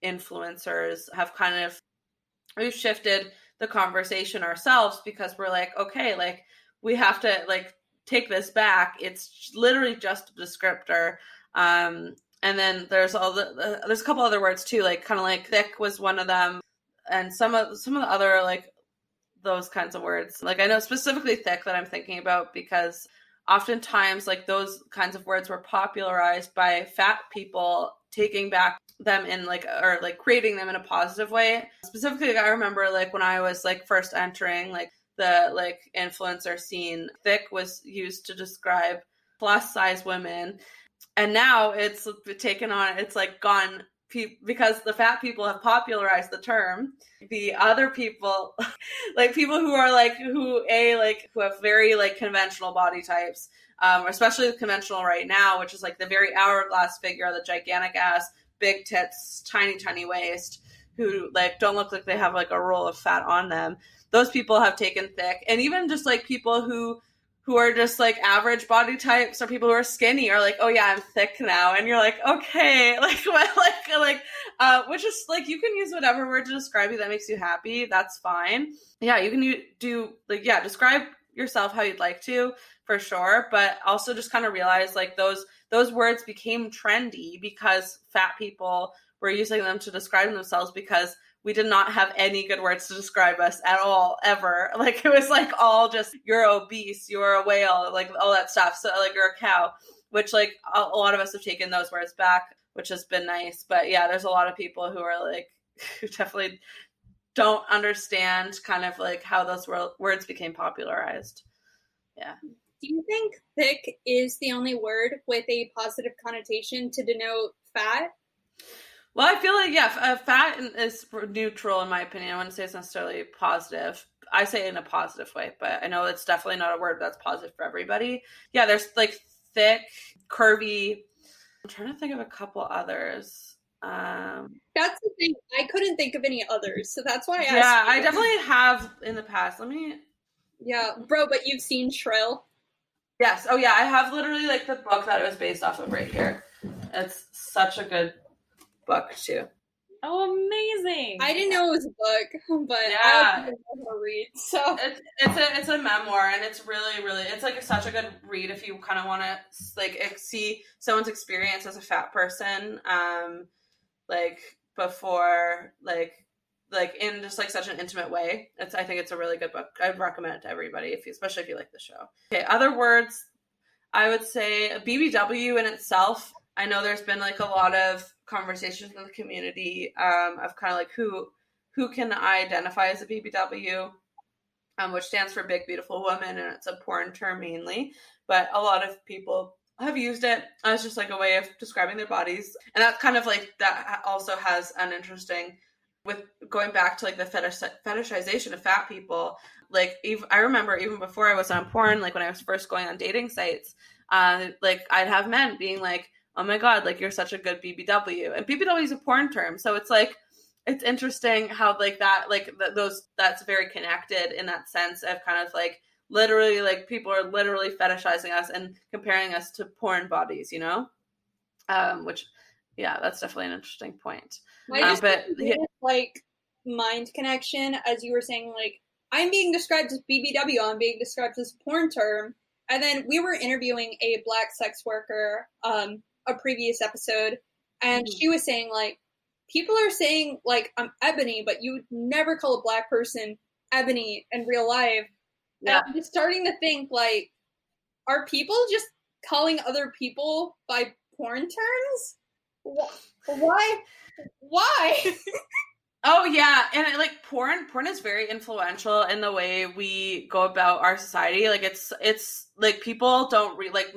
influencers have kind of, we've shifted the conversation ourselves, because we're like, okay, like we have to like take this back. It's literally just a descriptor. And then there's there's a couple other words too, like kind of like thick was one of them, and some of the other like those kinds of words. Like I know specifically thick that I'm thinking about, because oftentimes like those kinds of words were popularized by fat people taking back them in like, or like creating them in a positive way. Specifically, I remember like when I was like first entering like the like influencer scene, thick was used to describe plus size women, and now it's taken on, it's like gone, because the fat people have popularized the term. The other people, like people who are like, who have very like conventional body types, especially the conventional right now, which is like the very hourglass figure, the gigantic ass, big tits, tiny waist, who like don't look like they have like a roll of fat on them. Those people have taken thick. And even just like people who are just like average body types, or people who are skinny are like, oh yeah, I'm thick now. And you're like, okay, like what, which is like, you can use whatever word to describe you that makes you happy. That's fine. Yeah, you can do like, yeah, describe yourself how you'd like to, for sure. But also just kind of realize like those words became trendy because fat people were using them to describe themselves, because we did not have any good words to describe us at all, ever. Like, it was like all just, you're obese, you're a whale, like all that stuff. So like, you're a cow, which like a lot of us have taken those words back, which has been nice. But yeah, there's a lot of people who are like, who definitely don't understand kind of like how those words became popularized. Yeah. Do you think thick is the only word with a positive connotation to denote fat? Well, I feel like, yeah, fat is neutral in my opinion. I wouldn't say it's necessarily positive. I say it in a positive way, but I know it's definitely not a word that's positive for everybody. Yeah, there's like thick, curvy. I'm trying to think of a couple others. That's the thing. I couldn't think of any others, so that's why I asked. Yeah, I definitely have in the past. Yeah, bro, but you've seen Shrill? Yes. Oh, yeah, I have literally like the book that it was based off of right here. It's such a good book too. Oh, amazing! I didn't know it was a book, but yeah, I don't know how to read. So it's a memoir, and it's really it's like such a good read if you kind of want to like see someone's experience as a fat person, like before like like in just like such an intimate way. I think it's a really good book. I'd recommend it to everybody, especially if you like the show. Okay, other words, I would say BBW in itself. I know there's been like a lot of conversations in the community of kind of like who can identify as a BBW, which stands for Big Beautiful Woman, and it's a porn term mainly. But a lot of people have used it as just like a way of describing their bodies, and that's kind of like that also has an interesting, with going back to like the fetishization of fat people. Like I remember even before I was on porn, like when I was first going on dating sites, like I'd have men being like, oh my god, like you're such a good BBW, and BBW is a porn term, so it's like it's interesting how like that, like that's very connected in that sense of kind of like literally like people are literally fetishizing us and comparing us to porn bodies, you know, which that's definitely an interesting point. But like mind connection, as you were saying, like I'm being described as BBW, I'm being described as a porn term, and then we were interviewing a Black sex worker a previous episode, and she was saying like people are saying like I'm ebony, but you would never call a Black person ebony in real life. Yeah. And I'm just starting to think like, are people just calling other people by porn terms? Why? Oh yeah, and like porn is very influential in the way we go about our society. Like it's like people don't like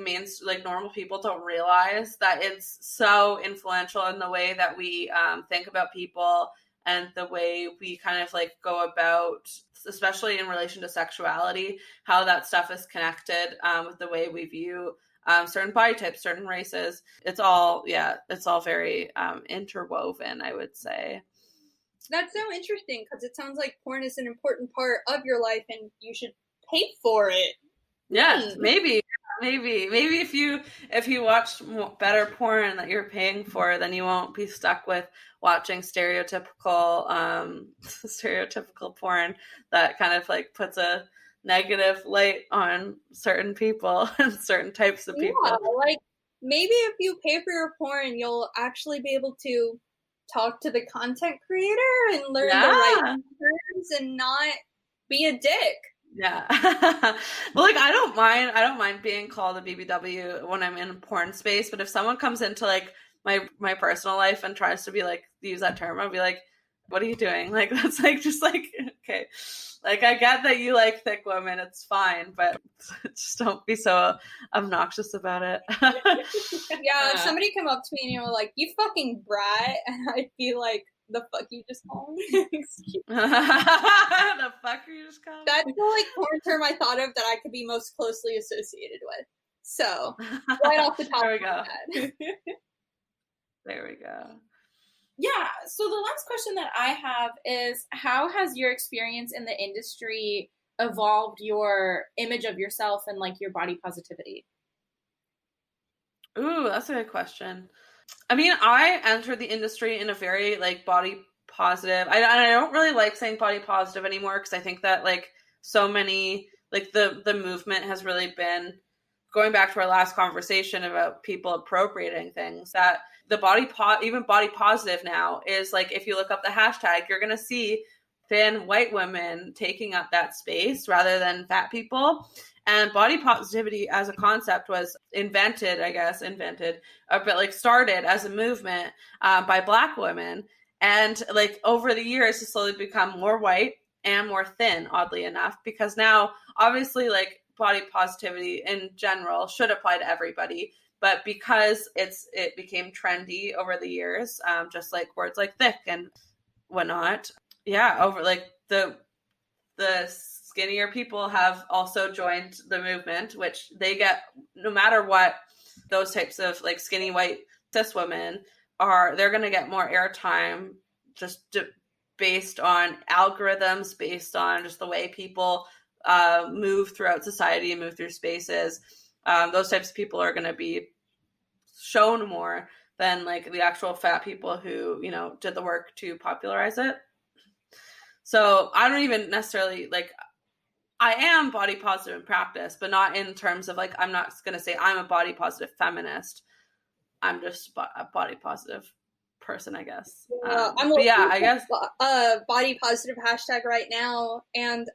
normal people don't realize that it's so influential in the way that we think about people and the way we kind of like go about, especially in relation to sexuality, how that stuff is connected with the way we view certain body types, certain races. It's all very interwoven, I would say. That's so interesting because it sounds like porn is an important part of your life and you should pay for it. Yeah, maybe if you watch better porn that you're paying for, then you won't be stuck with watching stereotypical porn that kind of like puts a negative light on certain people and certain types of people. Yeah, like maybe if you pay for your porn, you'll actually be able to talk to the content creator and learn the right terms and not be a dick. Yeah. Well, like I don't mind being called a BBW when I'm in a porn space, but if someone comes into like my personal life and tries to be like use that term, I'll be like, what are you doing? Like that's like just like okay. Like I get that you like thick women, it's fine, but just don't be so obnoxious about it. Yeah, if somebody come up to me and you're like, you fucking brat, and I'd be like, the fuck you just called me? The fuck you just called me? That's the like porn term I thought of that I could be most closely associated with. So right off the top there we of go. my head. There we go. Yeah, so the last question that I have is, how has your experience in the industry evolved your image of yourself and like your body positivity? Ooh, that's a good question. I mean, I entered the industry in a very like body positive. I don't really like saying body positive anymore because I think that like so many like the movement has really been going back to our last conversation about people appropriating things, that the even body positive now is like, if you look up the hashtag, you're going to see thin white women taking up that space rather than fat people. And body positivity as a concept was invented, but like started as a movement by Black women. And like over the years, it's slowly become more white and more thin, oddly enough, because now obviously like body positivity in general should apply to everybody. But because it became trendy over the years, just like words like thick and whatnot. Yeah, over like the skinnier people have also joined the movement, which they get no matter what. Those types of like skinny white cis women they're going to get more airtime just based on algorithms, based on just the way people move throughout society and move through spaces. Those types of people are going to be shown more than like the actual fat people who, you know, did the work to popularize it. So I don't even necessarily like, I am body positive in practice, but not in terms of like, I'm not going to say I'm a body positive feminist. I'm just a body positive person, I guess. I'm but yeah, looking I guess body positive hashtag right now, and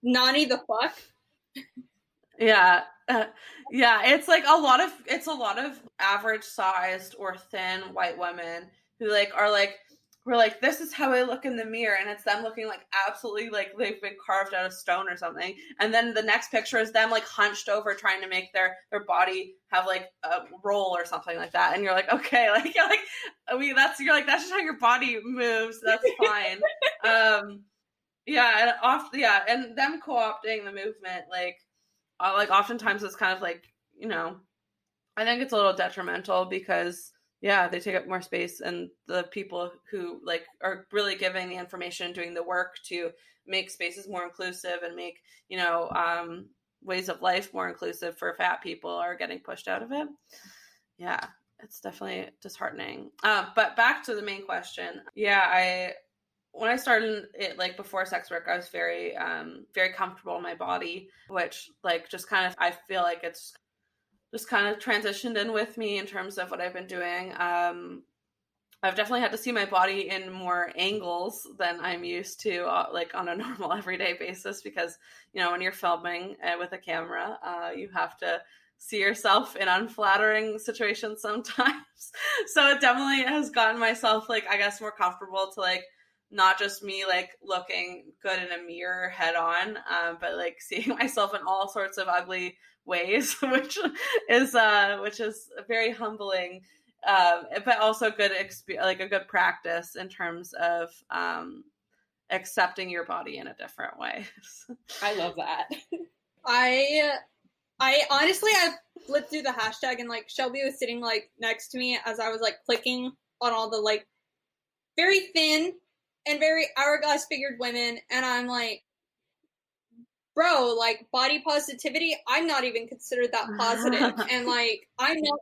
Nani the fuck. Yeah. Yeah, it's like a lot of average sized or thin white women who like are like, we're like, this is how I look in the mirror, and it's them looking like absolutely like they've been carved out of stone or something. And then the next picture is them like hunched over trying to make their body have like a roll or something like that. And you're like, okay, like you're like, that's just how your body moves. That's fine. Yeah, and them co-opting the movement, like oftentimes it's kind of like, you know, I think it's a little detrimental because yeah, they take up more space, and the people who like are really giving the information, doing the work to make spaces more inclusive and make, you know, ways of life more inclusive for fat people are getting pushed out of it. Yeah, it's definitely disheartening. But back to the main question. Yeah, when I started it, like before sex work, I was very, very comfortable in my body, which like just kind of, I feel like it's just kind of transitioned in with me in terms of what I've been doing. I've definitely had to see my body in more angles than I'm used to, like on a normal everyday basis, because, you know, when you're filming with a camera, you have to see yourself in unflattering situations sometimes. So it definitely has gotten myself, like, I guess, more comfortable to like, not just me like looking good in a mirror head on, but like seeing myself in all sorts of ugly ways, which is very humbling, but also good like a good practice in terms of accepting your body in a different way. I love that. I honestly, I flipped through the hashtag, and like Shelby was sitting like next to me as I was like clicking on all the like very thin and very hourglass figured women, and I'm like, bro, like body positivity, I'm not even considered that positive. And like, I'm not,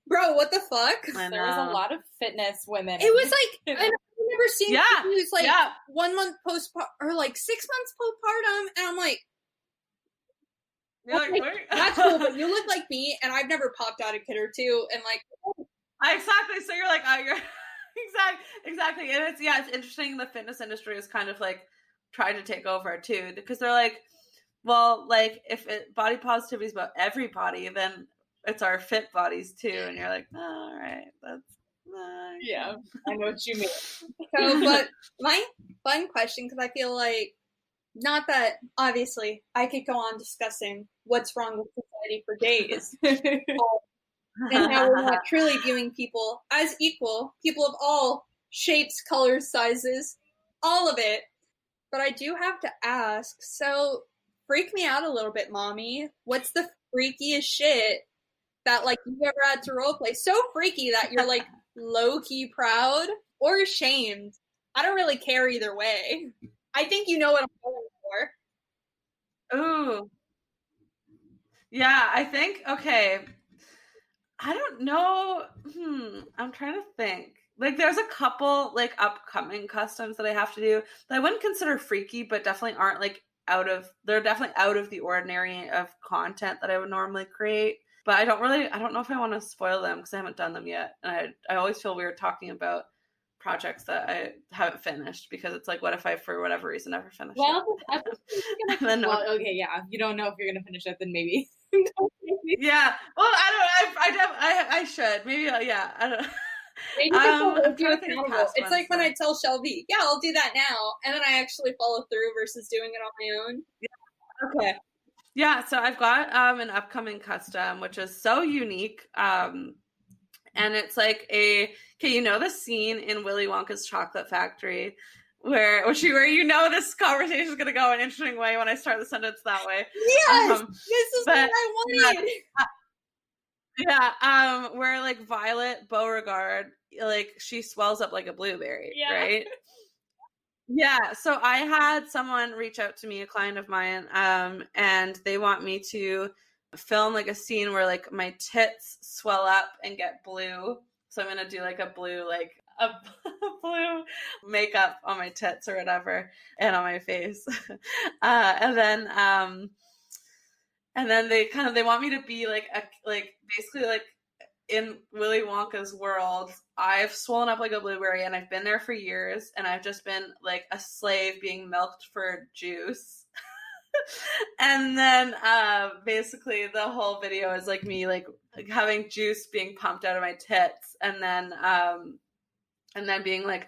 bro, what the fuck? There was a lot of fitness women. It was like, I've never seen who's like 1 month postpartum or like 6 months postpartum, and I'm like, you're like, that's cool, but you look like me, and I've never popped out a kid or two, and like, exactly. So you're like, oh, you're exactly, and it's interesting. The fitness industry is kind of like trying to take over too, because they're like, well, like if body positivity is about everybody, then it's our fit bodies too, and you're like, oh, all right, that's yeah, I know what you mean. So, but my fun question, because I feel like, not that obviously I could go on discussing what's wrong with society for days, and how we're not truly viewing people as equal, people of all shapes, colors, sizes, all of it. But I do have to ask, so freak me out a little bit, mommy. What's the freakiest shit that like you ever had to roleplay? So freaky that you're like low-key proud or ashamed. I don't really care either way. I think you know what I'm going for. Ooh. Yeah, I think, okay. I don't know. I'm trying to think. Like, there's a couple, like, upcoming customs that I have to do that I wouldn't consider freaky, but definitely aren't, like, they're definitely out of the ordinary of content that I would normally create. But I don't know if I want to spoil them because I haven't done them yet. And I always feel weird talking about projects that I haven't finished, because it's like, what if I, for whatever reason, never finish it? Okay, yeah. You don't know if you're going to finish it, then maybe. Yeah. Well, I should. Maybe, yeah. I don't Maybe it's like when I tell Shelby, yeah, I'll do that now, and then I actually follow through versus doing it on my own. Yeah. Okay. Yeah, so I've got an upcoming custom, which is so unique. And it's like you know the scene in Willy Wonka's Chocolate Factory where you know this conversation is going to go an interesting way when I start the sentence that way. Yes, this is what I wanted. Yeah, where like Violet Beauregard, like she swells up like a blueberry, right? Yeah, so I had someone reach out to me, a client of mine, and they want me to film like a scene where like my tits swell up and get blue. So I'm gonna do like a blue blue makeup on my tits or whatever, and on my face, and then they want me to be like basically like in Willy Wonka's world, I've swollen up like a blueberry, and I've been there for years, and I've just been like a slave being milked for juice. And then basically the whole video is like me like having juice being pumped out of my tits, and then being like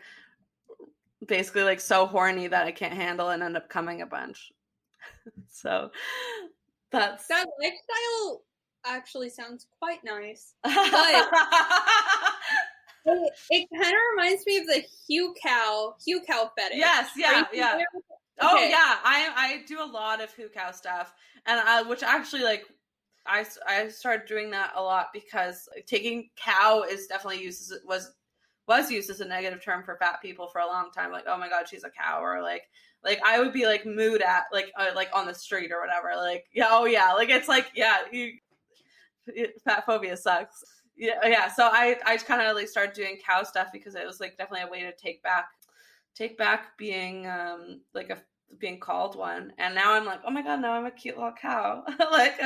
basically like so horny that I can't handle and end up coming a bunch. So that lifestyle actually sounds quite nice. But it kind of reminds me of the Hucow fetish. Yes, yeah. Oh okay. Yeah, I do a lot of Hucow stuff, and which actually like I started doing that a lot because taking cow is definitely was used as a negative term for fat people for a long time. Like, oh my god, she's a cow, or like I would be like mooed at like on the street or whatever. Like, yeah, oh yeah, like it's like fat phobia sucks. Yeah. So I kind of like started doing cow stuff because it was like definitely a way to take back being being called one. And now I'm like, oh my god, now I'm a cute little cow. Like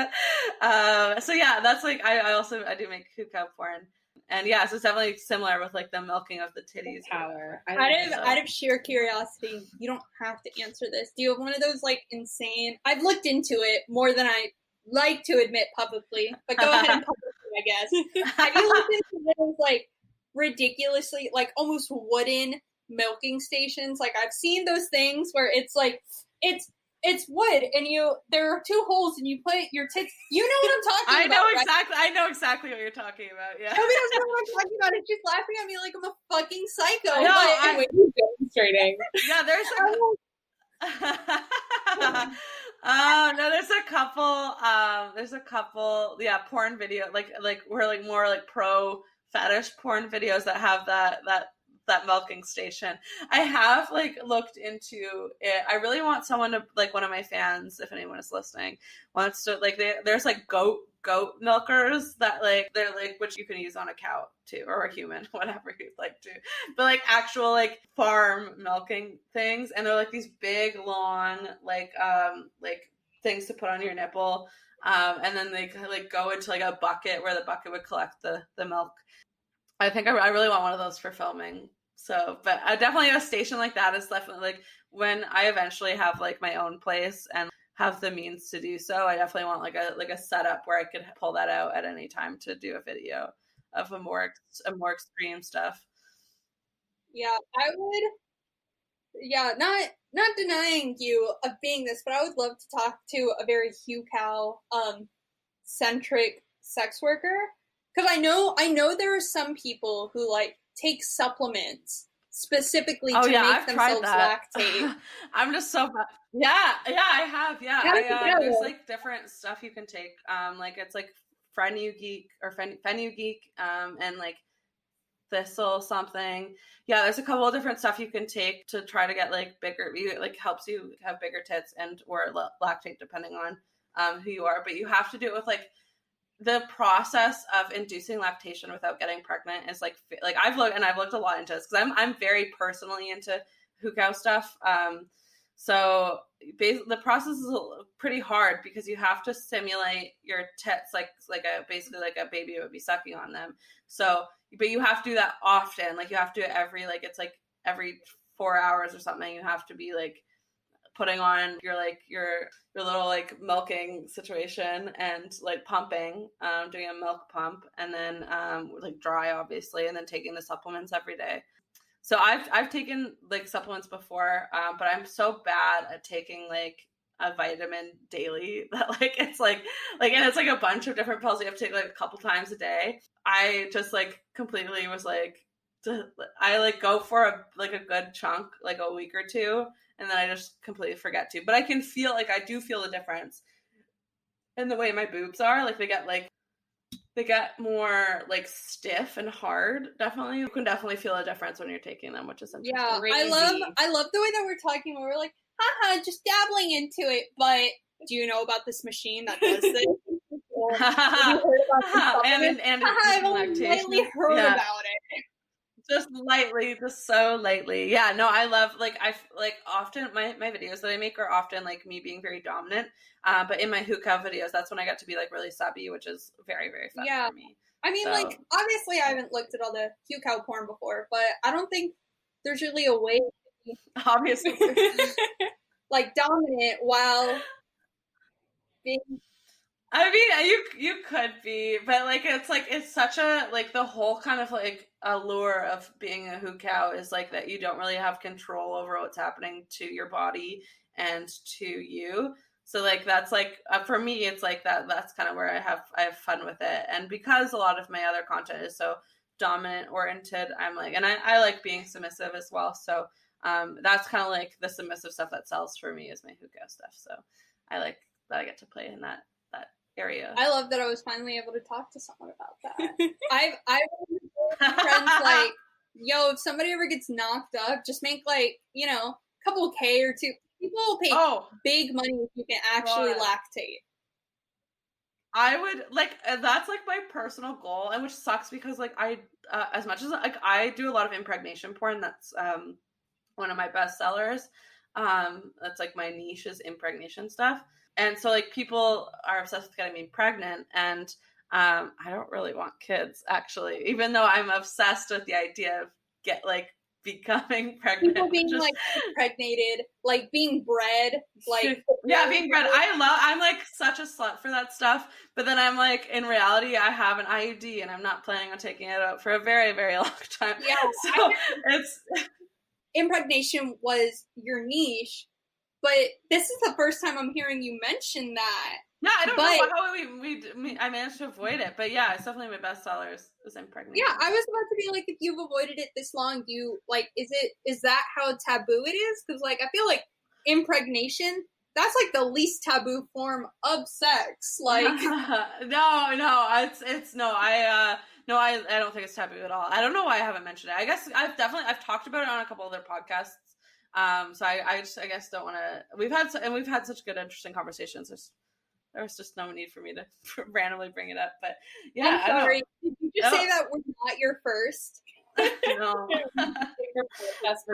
so yeah, that's like I do make Hucow porn. And yeah, so it's definitely similar with like the milking of the titties. Power. Out of sheer curiosity, you don't have to answer this. Do you have one of those like insane? I've looked into it more than I like to admit publicly, but go ahead and publicly, I guess. Have you looked into those like ridiculously like almost wooden milking stations? Like I've seen those things where it's like it's wood and there are two holes and you put your tits. You know what I'm talking about. I know exactly what you're talking about. Yeah. Nobody doesn't know what I'm talking about. It's just laughing at me like I'm a fucking psycho. No, anyway, demonstrating. Yeah, there's there's a couple porn video like we're like more like pro fetish porn videos that have that milking station. I have like looked into it. I really want someone to like one of my fans, if anyone is listening, wants to like there's like goat milkers that like they're like which you can use on a cow too or a human, whatever you'd like to, but like actual like farm milking things, and they're like these big long like things to put on your nipple, and then they like go into like a bucket where the bucket would collect the milk. I think I really want one of those for filming. So, but I definitely a station like that is definitely like when I eventually have like my own place and have the means to do so, I definitely want like a setup where I could pull that out at any time to do a video of a more extreme stuff. Yeah, I would. Yeah, not denying you of being this, but I would love to talk to a very Hucow centric sex worker. Because I know there are some people who like take supplements specifically to make themselves lactate. I'm just so bad. Yeah, I have. Yeah, there's like different stuff you can take. Like it's like Fenugeek and like thistle something. Yeah, there's a couple of different stuff you can take to try to get like bigger. It like helps you have bigger tits and or lactate depending on who you are. But you have to do it with like the process of inducing lactation without getting pregnant is like I've looked a lot into this because I'm very personally into Hucow stuff. So the process is pretty hard because you have to stimulate your tits basically like a baby would be sucking on them. So, but you have to do that often. Like you have to do it every 4 hours or something. You have to be like putting on your little like milking situation and like pumping, doing a milk pump, and then like dry obviously, and then taking the supplements every day. So I've taken like supplements before, but I'm so bad at taking like a vitamin daily that like it's like and it's like a bunch of different pills you have to take like a couple times a day. I just like completely was like I like go for a good chunk like a week or two, and then I just completely forget to. But I can feel like I do feel the difference in the way my boobs are. Like they get more like stiff and hard. Definitely, you can definitely feel a difference when you're taking them, which is interesting. Yeah, I love the way that we're talking. Where we're like, haha, just dabbling into it. But do you know about this machine that does this? Have you heard about this? I've only lightly heard about it. Just lightly, just so lightly. Yeah, no, I love, like, I, like, often, my videos that I make are often, like, me being very dominant, but in my Hucow videos, that's when I got to be, like, really subby, which is very, very fun for me. I mean, So- like, obviously I haven't looked at all the Hucow porn before, but I don't think there's really a way to be, Obviously. like, dominant while being... I mean, you could be, but like it's such a like the whole kind of like allure of being a Hucow is like that you don't really have control over what's happening to your body and to you. So like that's like for me, it's like that's kind of where I have fun with it, and because a lot of my other content is so dominant oriented, I'm like, and I like being submissive as well. So that's kind of like the submissive stuff that sells for me is my Hucow stuff. So I like that I get to play in that area. I love that I was finally able to talk to someone about that. I've friends like, yo, if somebody ever gets knocked up, just make like, you know, a couple K or two. People will pay big money if you can actually lactate. I would like that's like my personal goal, and which sucks because like I as much as like I do a lot of impregnation porn, that's one of my best sellers. That's like my niche is impregnation stuff. And so like people are obsessed with getting me pregnant, and I don't really want kids actually, even though I'm obsessed with the idea of becoming pregnant. People being like impregnated, like being bred, like being bred. I'm like such a slut for that stuff, but then I'm like in reality I have an IUD and I'm not planning on taking it out for a very, very long time. Yeah, so it's impregnation was your niche. But this is the first time I'm hearing you mention that. Yeah, I don't know how I managed to avoid it, but yeah, it's definitely my best sellers is impregnation. Yeah, I was about to be like, if you've avoided it this long, is that how taboo it is? Because like I feel like impregnation, that's like the least taboo form of sex. Like I don't think it's taboo at all. I don't know why I haven't mentioned it. I guess I've talked about it on a couple other podcasts. So I guess don't want to. We've had such good, interesting conversations. There was just no need for me to randomly bring it up. But yeah, I'm sorry. Did you just say that we're not your first? No,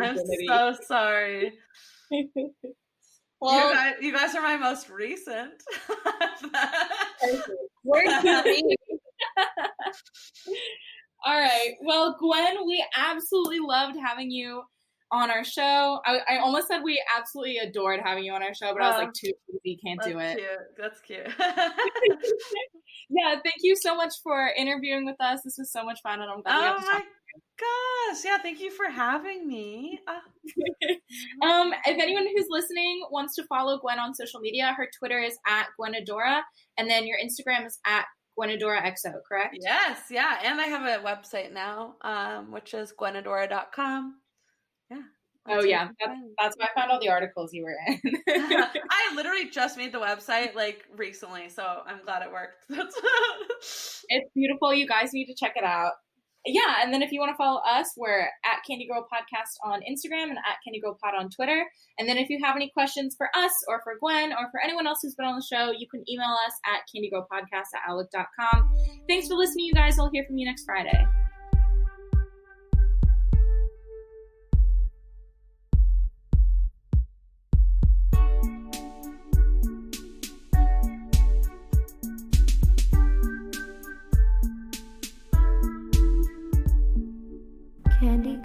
I'm so sorry. Well, you guys are my most recent. Where's the All right. Well, Gwen, we absolutely loved having you on our show. I almost said we absolutely adored having you on our show, but I was like, too easy, can't do it. That's cute. Yeah, thank you so much for interviewing with us. This was so much fun, and I'm glad we got to talk. Gosh, yeah, thank you for having me. If anyone who's listening wants to follow Gwen on social media, her Twitter is @Gwen Adora, and then your Instagram is @GwenAdoraXO, correct? Yes, yeah, and I have a website now, which is gwenadora.com. Yeah. Oh yeah, that's why I found all the articles you were in. I literally just made the website like recently, so I'm glad it worked. It's beautiful. You guys need to check it out. Yeah, and then if you want to follow us, we're @CandyGirlPodcast on Instagram and @CandyGirlPod on Twitter. And then if you have any questions for us or for Gwen or for anyone else who's been on the show, you can email us at candygirlpodcast@outlook.com. Thanks for listening, you guys. We'll hear from you next Friday. Candy